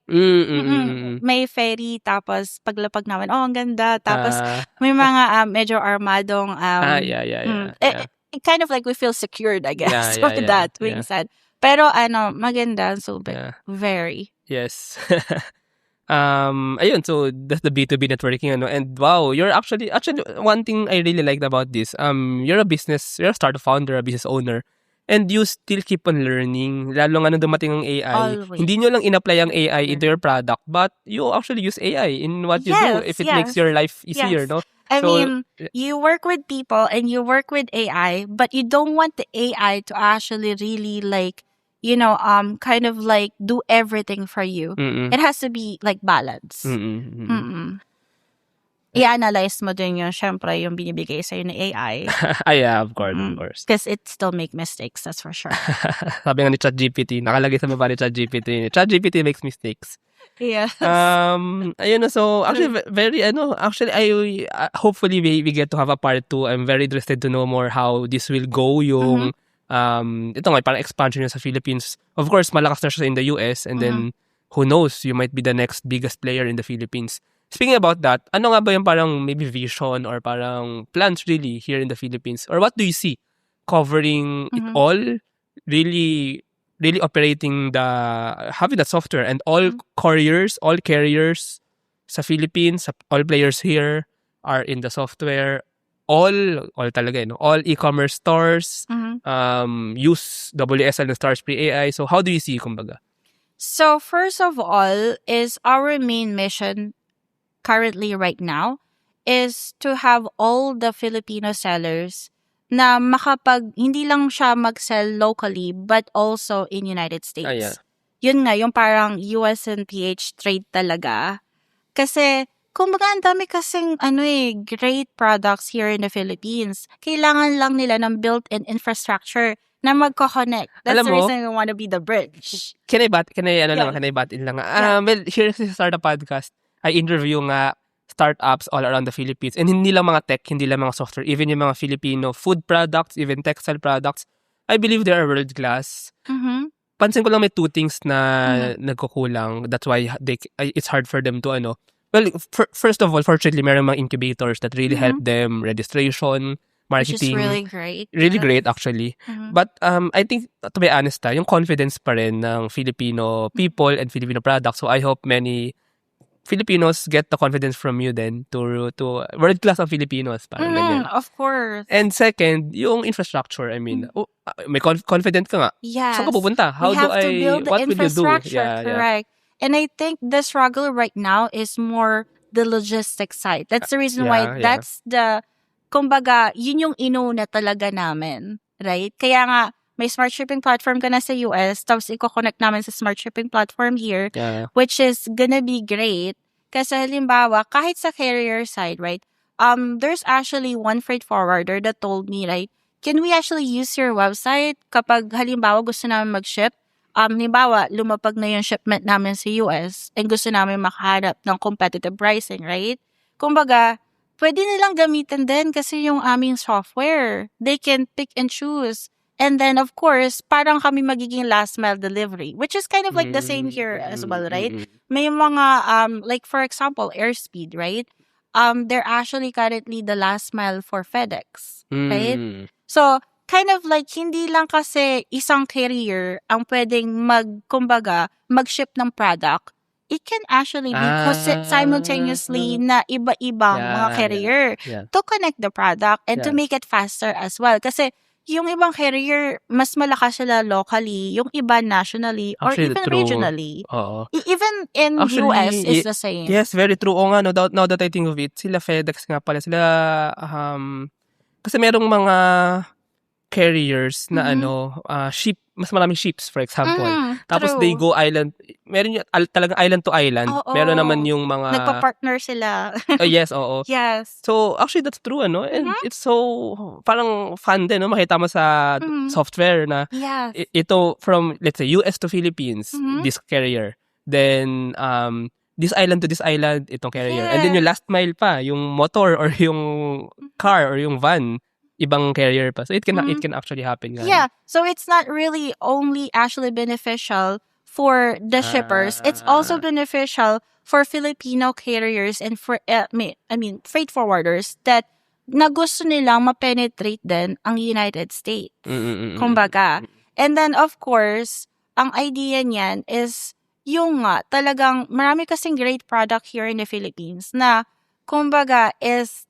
Speaker 3: May ferry, tapos paglapag namin, ang ganda. Tapos may mga medyo armadong, it kind of like we feel secured, I guess, with that being said. Pero maganda ang Subic. Very.
Speaker 2: Yes. Ayun, so that's the B2B networking, and wow, you're actually one thing I really liked about this, you're a startup founder, a business owner, and you still keep on learning, lalo nga nung dumating ang AI.
Speaker 3: Always.
Speaker 2: Hindi nyo lang in-apply ang AI into your product, but you actually use AI in what you do, if it makes your life easier, no?
Speaker 3: I mean, you work with people and you work with AI, but you don't want the AI to actually really like, kind of like do everything for you. It has to be like balance. I-analyze mo din yung, syempre, yung binibigay sa'yo ng AI.
Speaker 2: Yeah, of course.
Speaker 3: Because it still make mistakes, that's for sure.
Speaker 2: Sabi nga ni ChatGPT, nakalagay sa baba ni ChatGPT makes mistakes.
Speaker 3: Yes.
Speaker 2: Ayun, so actually very hopefully we get to have a part 2. I'm very interested to know more how this will go, yung ito nga, parang expansion niya sa Philippines. Of course, malakas na siya in the US, and then who knows, you might be the next biggest player in the Philippines. Speaking about that, ano nga ba yung parang maybe vision or parang plans really here in the Philippines? Or what do you see covering it all? Really operating having that software, and all carriers sa Philippines, all players here are in the software. All talaga, all e-commerce stores use WSL and Starspree AI. So how do you see, kumbaga?
Speaker 3: So first of all is our main mission currently right now is to have all the Filipino sellers na hindi lang siya mag-sell locally but also in United States.
Speaker 2: Ah, yeah.
Speaker 3: Yun nga, yung parang USNPH trade talaga. Kasi, kumbaga ang dami kasing great products here in the Philippines. Kailangan lang nila ng built-in infrastructure na magko-connect. That's
Speaker 2: Alam
Speaker 3: the
Speaker 2: mo,
Speaker 3: reason we want to be the bridge.
Speaker 2: Can I bat in lang,
Speaker 3: Yeah.
Speaker 2: can I bat in lang.
Speaker 3: Yeah.
Speaker 2: Well, here sa Startup Podcast, I interview nga startups all around the Philippines. And hindi lang mga tech, hindi lang mga software, even yung mga Filipino food products, even textile products, I believe they are world class.
Speaker 3: Mm-hmm.
Speaker 2: Pansin ko lang may two things na nagkukulang. That's why it's hard for them to Well, first of all, fortunately, meron mga incubators that really help them, registration,
Speaker 3: Which is
Speaker 2: marketing.
Speaker 3: really great.
Speaker 2: Really great, actually.
Speaker 3: Mhm.
Speaker 2: But I think, to be honest, yung confidence pa rin ng Filipino people and Filipino products. So I hope many Filipinos get the confidence from you then to world class of Filipinos. Parang ganyan.
Speaker 3: Of course.
Speaker 2: And second, yung infrastructure. I mean, may confident ka nga.
Speaker 3: Yes.
Speaker 2: Saan ka pupunta? How
Speaker 3: we have
Speaker 2: do
Speaker 3: to build the
Speaker 2: what will you do?
Speaker 3: infrastructure,
Speaker 2: Yeah.
Speaker 3: correct. And I think the struggle right now is more the logistics side. That's the reason why
Speaker 2: yeah.
Speaker 3: that's the, kumbaga, yun yung inuna talaga namin. Right? Kaya nga, may smart shipping platform ka na sa US, tapos i-connect namin sa smart shipping platform here,
Speaker 2: Yeah.
Speaker 3: which is gonna be great. Kasi halimbawa, kahit sa carrier side, right? There's actually one freight forwarder that told me, right, can we actually use your website kapag halimbawa gusto namin mag-ship? Halimbawa, lumapag na yung shipment namin sa US and gusto namin makahanap ng competitive pricing, right? Kumbaga, pwede nilang gamitin din kasi yung aming software. They can pick and choose. And then, of course, parang kami magiging last mile delivery, which is kind of like the same here as well, right? May mga, like for example, Airspeed, right? They're actually currently the last mile for FedEx, right? So, kind of like, hindi lang kasi isang carrier ang pwedeng mag-ship ng product. It can actually be simultaneously na iba-ibang mga carrier to connect the product and to make it faster as well. Kasi, yung ibang carrier, mas malakas sila locally, yung iba nationally, or
Speaker 2: Actually,
Speaker 3: even
Speaker 2: true.
Speaker 3: regionally.
Speaker 2: Oo.
Speaker 3: Even in
Speaker 2: Actually,
Speaker 3: US, it's the same.
Speaker 2: Yes, very true. Oo nga, now that I think of it, sila FedEx nga pala, sila, kasi merong mga carriers na ship, mas maraming ships, for example. Tapos
Speaker 3: true.
Speaker 2: they go island, meron yung talagang island to island.
Speaker 3: Oo.
Speaker 2: Meron naman yung mga,
Speaker 3: Nagpa-partner sila.
Speaker 2: yes, oo.
Speaker 3: Yes.
Speaker 2: So, actually, that's true, and it's so, parang fun din, makita mo sa software na,
Speaker 3: Yes.
Speaker 2: ito from, let's say, US to Philippines, this carrier. Then, this island to this island, itong carrier. And then yung last mile pa, yung motor or yung car or yung van, ibang carrier pa. So, it can actually happen.
Speaker 3: Yeah. So, it's not really only actually beneficial for the shippers. It's also beneficial for Filipino carriers and for, freight forwarders that na gusto nilang ma-penetrate din ang United States. Kumbaga. And then, of course, ang idea niyan is yung talagang marami kasing great product here in the Philippines na, kumbaga, is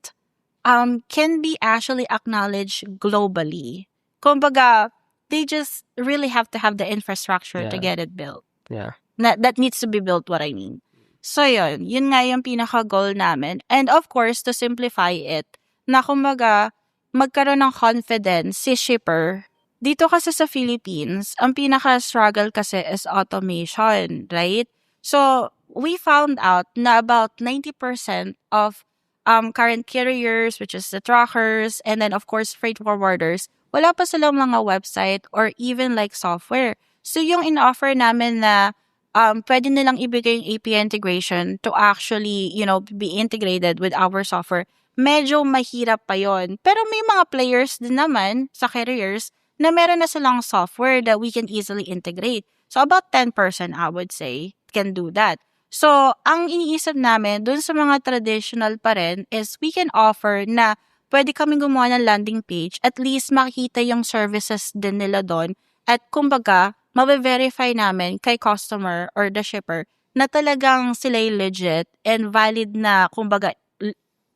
Speaker 3: can be actually acknowledged globally. Kumbaga, they just really have to have the infrastructure to get it built.
Speaker 2: Yeah.
Speaker 3: That needs to be built, what I mean. So, yun nga yung pinaka-goal namin. And of course, to simplify it, na kumbaga, magkaroon ng confidence si shipper. Dito kasi sa Philippines, ang pinaka-struggle kasi is automation, right? So, we found out na about 90% of current carriers, which is the truckers, and then of course freight forwarders, wala pa silang mga website or even like software. So yung in-offer namin na pwede nilang ibigay yung API integration to actually, be integrated with our software, medyo mahirap pa yon. Pero may mga players din naman sa carriers na meron na silang software that we can easily integrate. So about 10%, I would say, can do that. So, ang iniisip namin dun sa mga traditional pa rin is we can offer na pwede kaming gumawa ng landing page, at least makikita yung services din nila doon at kumbaga, mabe-verify namin kay customer or the shipper na talagang sila'y legit and valid na kumbaga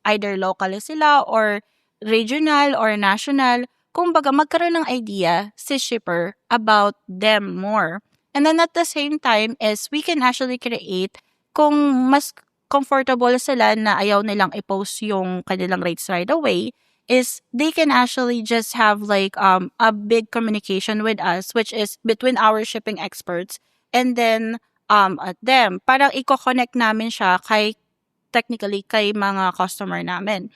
Speaker 3: either locally sila or regional or national. Kumbaga, magkaroon ng idea si shipper about them more. And then at the same time is we can actually create kung mas comfortable sila na ayaw nilang i-post yung kanilang rates right away, is they can actually just have like a big communication with us, which is between our shipping experts and then at them. Parang i-connect namin siya technically kay mga customer namin.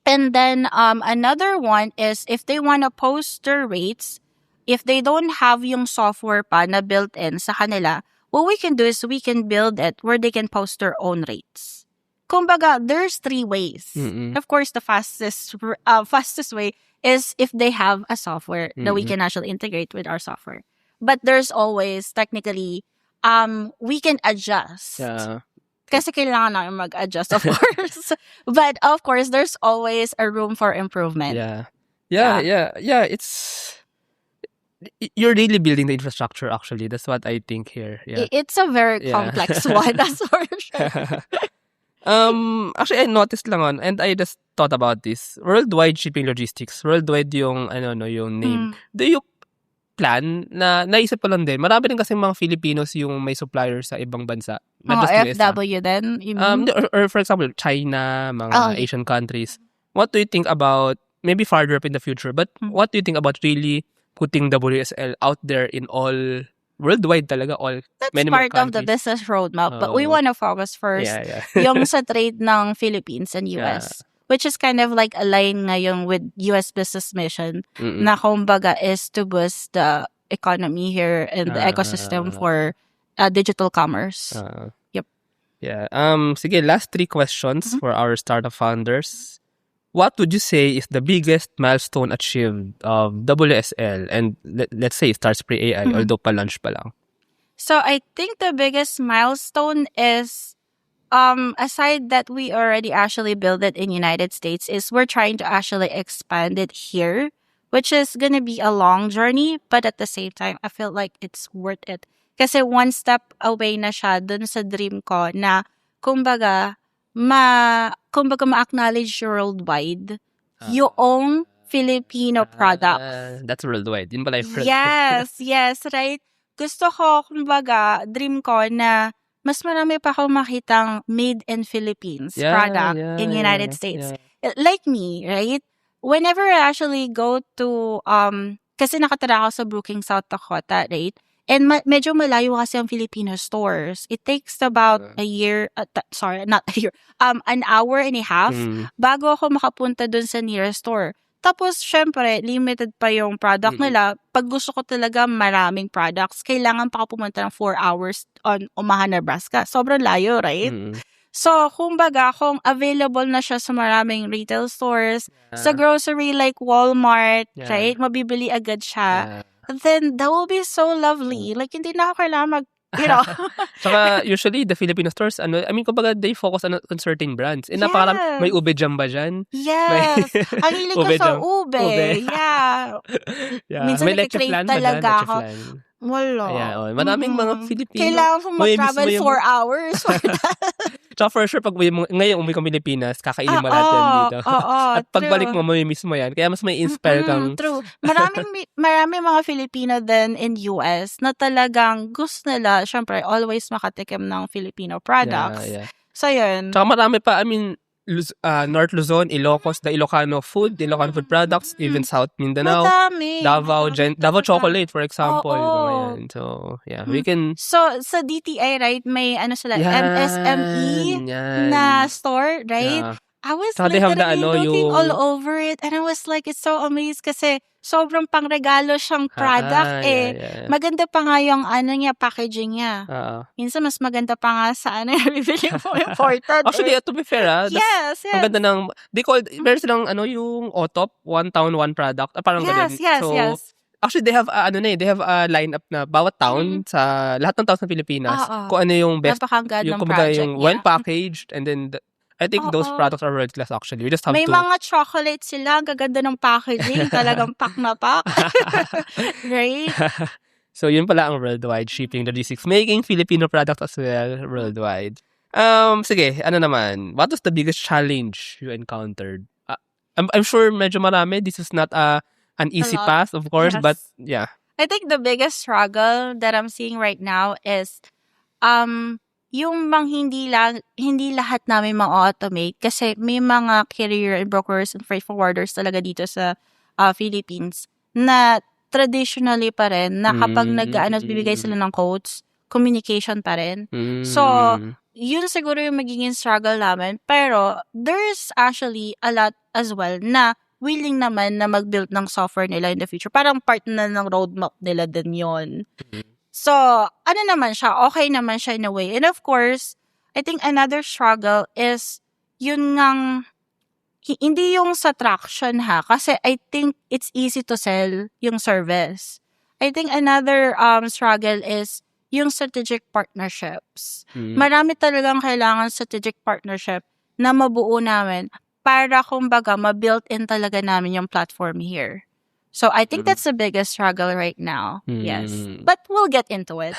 Speaker 3: And then another one is if they want to post their rates, if they don't have yung software pa na built-in sa kanila, what we can do is we can build it where they can post their own rates. Kumbaga, there's 3 ways. Of course, the fastest way is if they have a software that we can actually integrate with our software. But there's always, technically, we can adjust.
Speaker 2: Yeah.
Speaker 3: Kasi kailangan namin mag-adjust, of course. But of course, there's always a room for improvement.
Speaker 2: Yeah. It's you're really building the infrastructure. Actually, that's what I think here. Yeah.
Speaker 3: It's a very complex one, that's for sure.
Speaker 2: Actually, I noticed lang on, and I just thought about this. Worldwide shipping logistics. Worldwide yung yung name. Do you plan na naisip ko lang din? Marami rin kasi mga Filipinos yung may suppliers sa ibang bansa. Not just US,
Speaker 3: FW then? You mean?
Speaker 2: Or for example, China, mga Asian countries. What do you think about, maybe farther up in the future, but what do you think about really putting WSL out there in all, worldwide talaga, all,
Speaker 3: That's
Speaker 2: many
Speaker 3: part
Speaker 2: more
Speaker 3: of the
Speaker 2: countries?
Speaker 3: business roadmap. But we want to focus first yung sa trade ng Philippines and US. Which is kind of like aligned ngayon with US business mission na kumbaga is to boost the economy here and the ecosystem for digital commerce. Yep.
Speaker 2: Yeah. Sige, last 3 questions for our startup founders. What would you say is the biggest milestone achieved of WSL? And let's say it starts pre-AI, although pa-launch pa lang.
Speaker 3: So I think the biggest milestone is aside that we already actually built it in United States, is we're trying to actually expand it here, which is gonna be a long journey, but at the same time, I feel like it's worth it. Kasi one step away na siya dun sa dream ko na kumbaga ma-acknowledge worldwide yung Filipino product.
Speaker 2: That's worldwide. Yun pala yung
Speaker 3: Yes, right? Gusto ko, kumbaga, dream ko na mas marami pa akong makitang made in Philippines product in United States. Like me, right? Whenever I actually go to, kasi nakatira ako sa Brookings, South Dakota, right? And medyo malayo kasi ang Filipino stores. It takes about a year, not a year, an hour and a half bago ako makapunta dun sa nearest store. Tapos, syempre, limited pa yung product nila. Pag gusto ko talaga maraming products, kailangan pa ako pumunta ng 4 hours on Omaha, Nebraska. Sobrang layo, right? So, kumbaga, kung available na siya sa maraming retail stores, sa grocery like Walmart, right? Mabibili agad siya. Then, that will be so lovely. Like, hindi na ako kailangan
Speaker 2: Saka, usually, the Filipino stores, kumbaga, they focus on certain brands. Napakarami, may ube jam ba dyan?
Speaker 3: Yes. Ang hilig ko sa ube. Yeah. Minsan
Speaker 2: may leche
Speaker 3: nag-crave
Speaker 2: flan ba dyan?
Speaker 3: talaga ako.
Speaker 2: Leche flan.
Speaker 3: Wala.
Speaker 2: Maraming mga Filipino.
Speaker 3: Kailangan mo mag-travel 4 hours for that.
Speaker 2: Tsaka for sure, pag ngayon umuwi kang Pilipinas, kakainin mo lahat yan dito. At pagbalik mo, mamimiss mo yan. Kaya mas may inspire kang...
Speaker 3: True. Maraming mga Filipino din in US na talagang gusto nila, syempre, always makatikim ng Filipino products. So, yun.
Speaker 2: Tsaka marami pa, North Luzon, Ilocos, the Ilocano food products, even South Mindanao,
Speaker 3: Madami.
Speaker 2: Davao chocolate, for example. So, we can...
Speaker 3: So, sa DTI, right, may sila, MSME na store, right? I was literally looking all over it and I was like, it's so amazed kasi sobrang pangregalo siyang product Maganda pa nga yung packaging niya. Minsan mas maganda pa nga sa bibili mo imported.
Speaker 2: Actually, to be fair,
Speaker 3: yes.
Speaker 2: Ang ganda ng, meron silang yung OTOP, one town, one product. Parang ganun.
Speaker 3: Yes.
Speaker 2: Actually, they have a lineup na bawat town sa lahat ng towns ng Pilipinas. Kung ano yung best,
Speaker 3: napakagandang
Speaker 2: yung
Speaker 3: project.
Speaker 2: Yung well packaged, and then I think those products are world class actually. We just have
Speaker 3: may
Speaker 2: to...
Speaker 3: mga chocolate sila, gaganda ng packaging, talagang pack na pack. Right?
Speaker 2: So yun pala ang worldwide shipping logistics, making Filipino products as well worldwide. Sige, naman? What was the biggest challenge you encountered? I'm sure medyo marami. This is not an easy path, of course, but yeah.
Speaker 3: I think the biggest struggle that I'm seeing right now is yung hindi lahat namin ma-automate kasi may mga carrier and brokers and freight forwarders talaga dito sa Philippines na traditionally pa rin na kapag bibigay sila ng quotes, communication pa rin. So, yun siguro yung magiging struggle namin. Pero, there's actually a lot as well na willing naman na mag-build ng software nila in the future. Parang part na ng roadmap nila din yun. So, ano naman siya, okay naman siya in a way. And of course, I think another struggle is yun ngang, hindi yung sa traction ha, kasi I think it's easy to sell yung service. I think another struggle is yung strategic partnerships. Marami talagang kailangan strategic partnership na mabuo namin para kumbaga ma-built in talaga namin yung platform here. So I think that's the biggest struggle right now. Yes. But we'll get into it.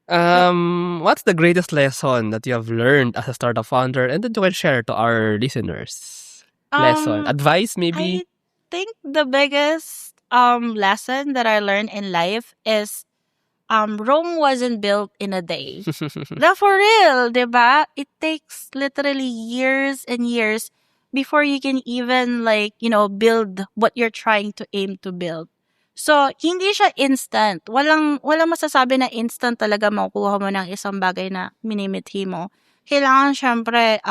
Speaker 2: What's the greatest lesson that you have learned as a startup founder and that you can share to our listeners? Lesson. Advice maybe?
Speaker 3: I think the biggest lesson that I learned in life is Rome wasn't built in a day. Na for real, diba? It takes literally years and years before you can even build what you're trying to aim to build. So, hindi siya instant. Walang masasabi na instant talaga makukuha mo ng isang bagay na minimithi mo. Kailangan syempre,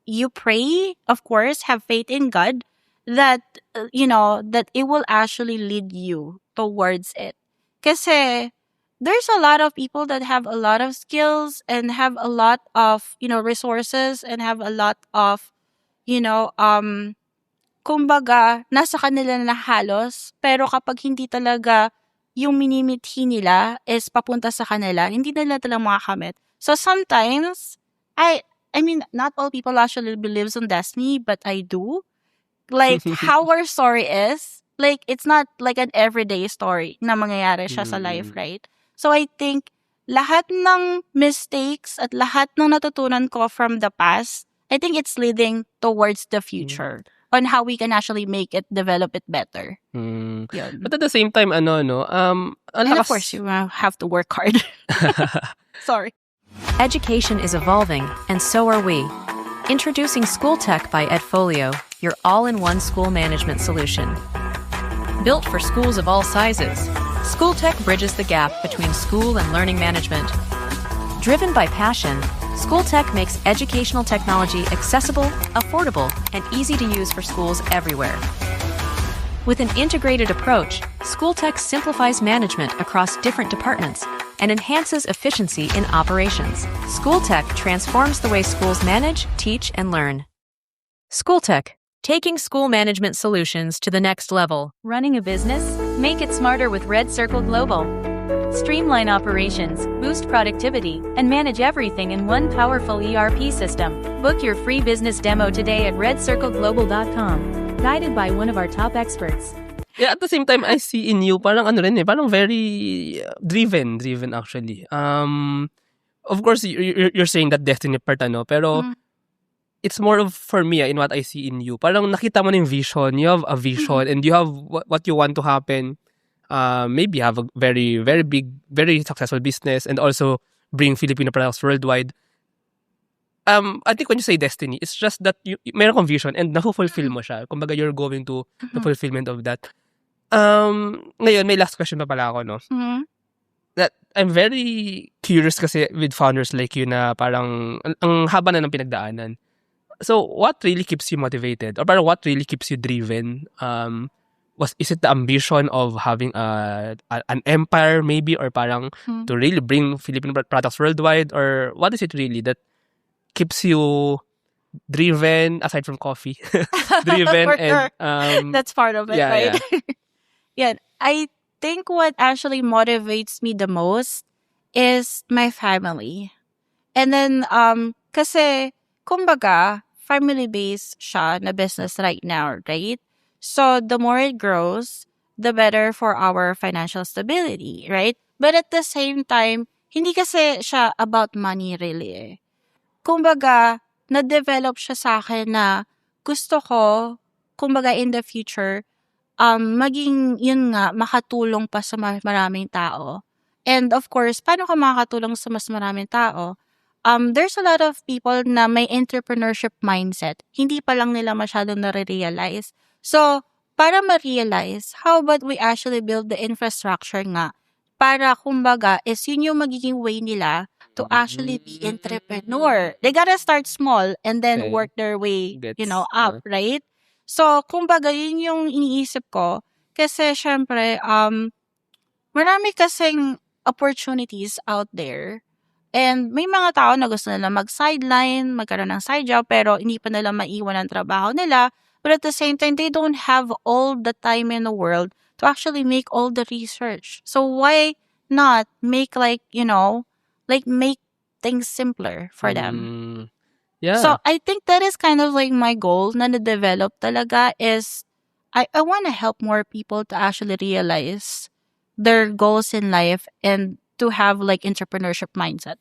Speaker 3: you pray, of course, have faith in God that, that it will actually lead you towards it. Kasi, there's a lot of people that have a lot of skills and have a lot of, resources and have a lot of, kumbaga, nasa kanila na halos, pero kapag hindi talaga yung minimithi nila is papunta sa kanila, hindi nila talaga makakamit. So sometimes, I mean, not all people actually believes in destiny, but I do. Like, how our story is, like, it's not like an everyday story na mangyayari siya sa life, right? So I think, lahat ng mistakes at lahat ng natutunan ko from the past, I think it's leading towards the future on how we can actually make it, develop it better. Yun.
Speaker 2: But at the same time,
Speaker 3: and of course, you have to work hard. Sorry.
Speaker 4: Education is evolving, and so are we. Introducing School Tech by Edfolio, your all-in-one school management solution. Built for schools of all sizes, School Tech bridges the gap between school and learning management. Driven by passion, School Tech makes educational technology accessible, affordable, and easy to use for schools everywhere. With an integrated approach, School Tech simplifies management across different departments and enhances efficiency in operations. School Tech transforms the way schools manage, teach, and learn. School Tech, taking school management solutions to the next level.
Speaker 7: Running a business? Make it smarter with Red Circle Global. Streamline operations, boost productivity, and manage everything in one powerful ERP system. Book your free business demo today at redcircleglobal.com. Guided by one of our top experts.
Speaker 2: Yeah, at the same time, I see in you, parang parang very driven actually. Of course, you're saying that destiny part, pero it's more of, for me, in what I see in you, parang nakita mo na yung vision, you have a vision, and you have what you want to happen. Maybe have a very, very big, very successful business and also bring Filipino products worldwide. I think when you say destiny, it's just that meron kang vision and na-fulfill mo siya. Kumbaga, you're going to the fulfillment of that. Ngayon, may last question pa pala ako, no? That I'm very curious kasi with founders like you na parang ang haba na ng pinagdaanan. So, what really keeps you motivated? Or parang what really keeps you driven? Is it the ambition of having an empire maybe, or parang to really bring Filipino products worldwide, or what is it really that keeps you driven aside from coffee? Driven and
Speaker 3: that's part of it, right? Yeah. I think what actually motivates me the most is my family. And then kasi kumbaga family-based siya na business right now, right? So, the more it grows, the better for our financial stability, right? But at the same time, hindi kasi siya about money really. Kumbaga, na-develop siya sa akin na gusto ko, kumbaga in the future, maging, yun nga, makatulong pa sa maraming tao. And of course, paano ka makakatulong sa mas maraming tao? There's a lot of people na may entrepreneurship mindset. Hindi pa lang nila masyadong nare-realize. So, para ma-realize, how about we actually build the infrastructure nga para, kumbaga, is yun yung magiging way nila to actually be entrepreneur. They gotta start small and then
Speaker 2: Okay.
Speaker 3: work their way,
Speaker 2: Gets,
Speaker 3: up, right? So, kumbaga, yun yung iniisip ko. Kasi, syempre, marami kasing opportunities out there. And may mga tao na gusto nila mag-sideline, magkaroon ng side job, pero hindi pa nila maiwan ang trabaho nila. But at the same time, they don't have all the time in the world to actually make all the research. So why not make make things simpler for them?
Speaker 2: Yeah.
Speaker 3: So I think that is kind of like my goal na na-develop talaga is I want to help more people to actually realize their goals in life and to have like entrepreneurship mindset.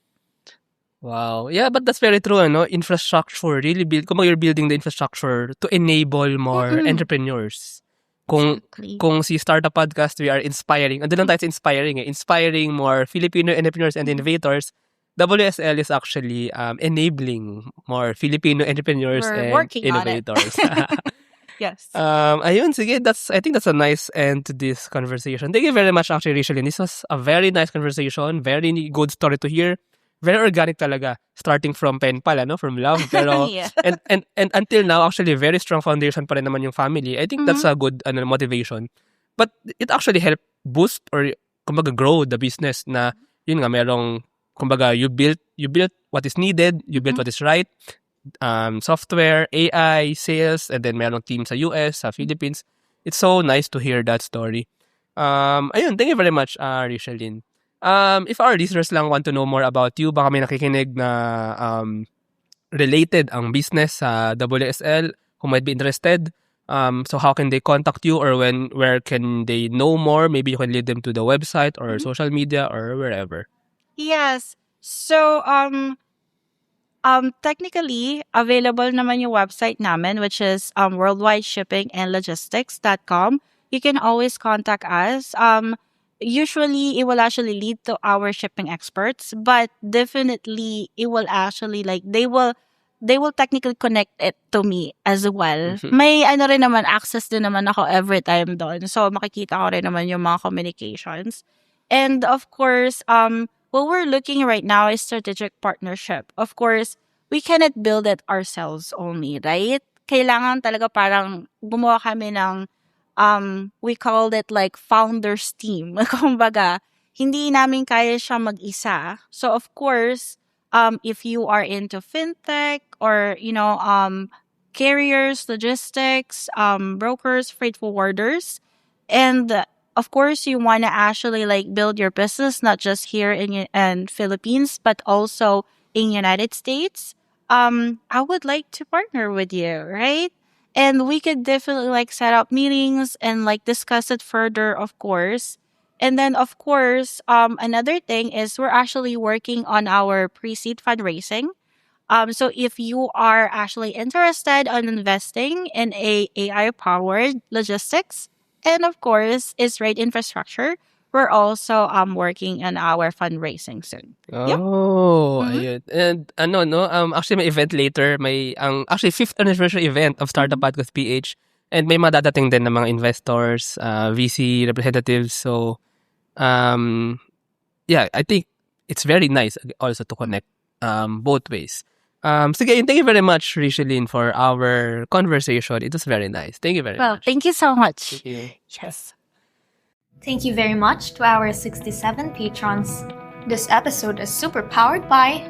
Speaker 2: Wow. Yeah, but that's very true, ano? Infrastructure, really kung you're building the infrastructure to enable more entrepreneurs.
Speaker 3: Exactly.
Speaker 2: Kung si Startup Podcast, we are inspiring. Andun lang tayo sa inspiring eh. Inspiring more Filipino entrepreneurs and innovators. WSL is actually enabling more Filipino entrepreneurs
Speaker 3: We're
Speaker 2: and
Speaker 3: working on it.
Speaker 2: innovators.
Speaker 3: Yes.
Speaker 2: Ayun, sige, I think that's a nice end to this conversation. Thank you very much, actually, Rachel. This was a very nice conversation, very good story to hear. Very organic talaga, starting from pen pal, from love. Pero,
Speaker 3: Yeah.
Speaker 2: and until now, actually, very strong foundation pa rin naman yung family. I think that's a good motivation. But it actually helped boost or, kumbaga, grow the business na, yun nga, merong, kumbaga, you built what is needed, you built what is right, software, AI, sales, and then merong team sa US, sa Philippines. It's so nice to hear that story. Ayun, thank you very much, Richelyn. If our listeners lang want to know more about you, baka may nakikinig na related ang business sa WSL who might be interested. So how can they contact you or where can they know more? Maybe you can lead them to the website or social media or wherever.
Speaker 3: Yes. So, technically, available naman yung website namin, which is worldwideshippingandlogistics.com. You can always contact us. Usually, it will actually lead to our shipping experts, but definitely, it will actually, they will technically connect it to me as well. May rin naman, access din naman ako every time doon. So, makikita ko rin naman yung mga communications. And of course, what we're looking right now is strategic partnership. Of course, we cannot build it ourselves only, right? Kailangan talaga parang gumawa kami ng, we called it like founders team. Kumbaga, hindi namin kaya siya mag-isa. So of course, if you are into fintech or, carriers, logistics, brokers, freight forwarders, and of course, you want to actually build your business, not just here in Philippines, but also in United States. I would like to partner with you, right? And we could definitely set up meetings and discuss it further, of course. And then, of course, another thing is we're actually working on our pre-seed fundraising. So if you are actually interested in investing in a AI-powered logistics, and of course, is right infrastructure, we're also working on our fundraising soon.
Speaker 2: Oh, ayun. And actually may event later, actually 5th anniversary event of Startup Podcast PH, and may madadating din ng mga investors, VC representatives. So, yeah, I think it's very nice also to connect both ways. Sige, thank you very much, Richelyn, for our conversation. It was very nice. Thank you very
Speaker 3: Well,
Speaker 2: much.
Speaker 3: thank you so much.
Speaker 2: Thank you.
Speaker 3: Yes.
Speaker 1: Thank you very much to our 67 patrons. This episode is super powered by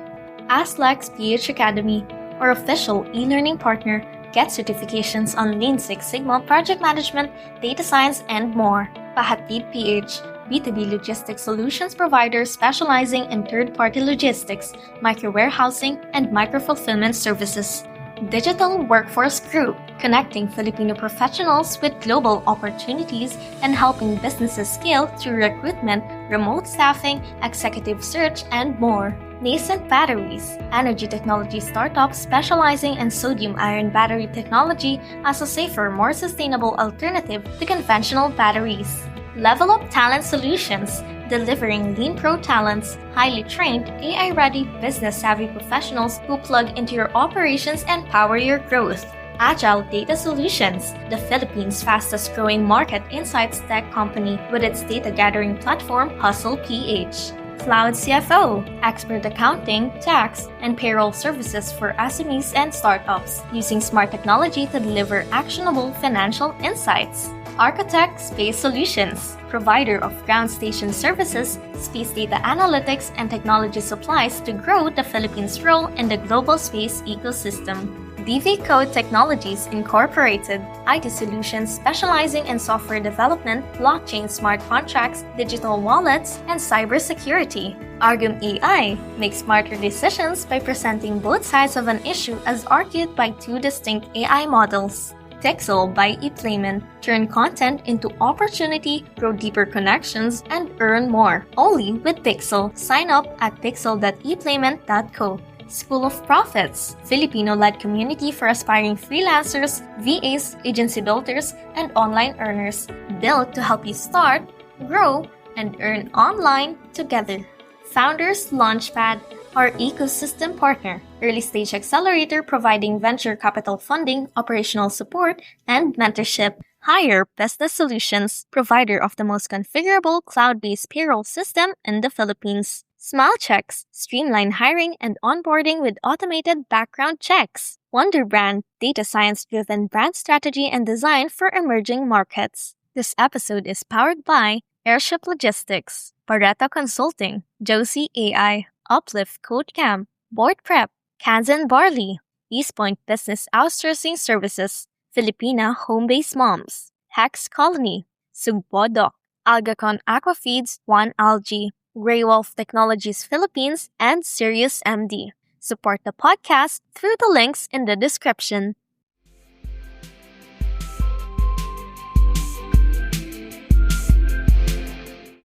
Speaker 1: AskLex PH Academy, our official e-learning partner. Get certifications on Lean Six Sigma, project management, data science, and more. Pahatid PH, B2B logistics solutions provider specializing in third-party logistics, micro-warehousing, and micro-fulfillment services. Digital Workforce Group, connecting Filipino professionals with global opportunities and helping businesses scale through recruitment, remote staffing, executive search, and more. Nascent Batteries, energy technology startup specializing in sodium-ion battery technology as a safer, more sustainable alternative to conventional batteries. Level Up Talent Solutions, delivering lean pro talents, highly trained, AI-ready, business-savvy professionals who plug into your operations and power your growth. Agile Data Solutions, the Philippines' fastest-growing market insights tech company with its data-gathering platform Hustle PH. Cloud CFO, expert accounting, tax, and payroll services for SMEs and startups, using smart technology to deliver actionable financial insights. Architect Space Solutions, provider of ground station services, space data analytics, and technology supplies to grow the Philippines' role in the global space ecosystem. DV Code Technologies Incorporated, IT solutions specializing in software development, blockchain smart contracts, digital wallets, and cybersecurity. Argum AI makes smarter decisions by presenting both sides of an issue as argued by two distinct AI models. Pixel by ePlayman, turn content into opportunity, grow deeper connections, and earn more. Only with Pixel. Sign up at pixel.eplayman.co. School of Profits, Filipino-led community for aspiring freelancers, VAs, agency builders, and online earners, built to help you start, grow, and earn online together. Founders Launchpad, our ecosystem partner, early-stage accelerator providing venture capital funding, operational support, and mentorship. Hire Business Solutions, provider of the most configurable cloud-based payroll system in the Philippines. SmileChecks, streamline hiring and onboarding with automated background checks. Wonderbrand, data science-driven brand strategy and design for emerging markets. This episode is powered by Airship Logistics, Pareto Consulting, Josie AI, Uplift CodeCam, Board Prep, Kansan Barley, Eastpoint Business Outsourcing Services, Filipina Home-Based Moms, Hex Colony, Sugpo Doc, Algacon Aquafeeds, One Algae, Grey Wolf Technologies Philippines, and Sirius MD. Support the podcast through the links in the description.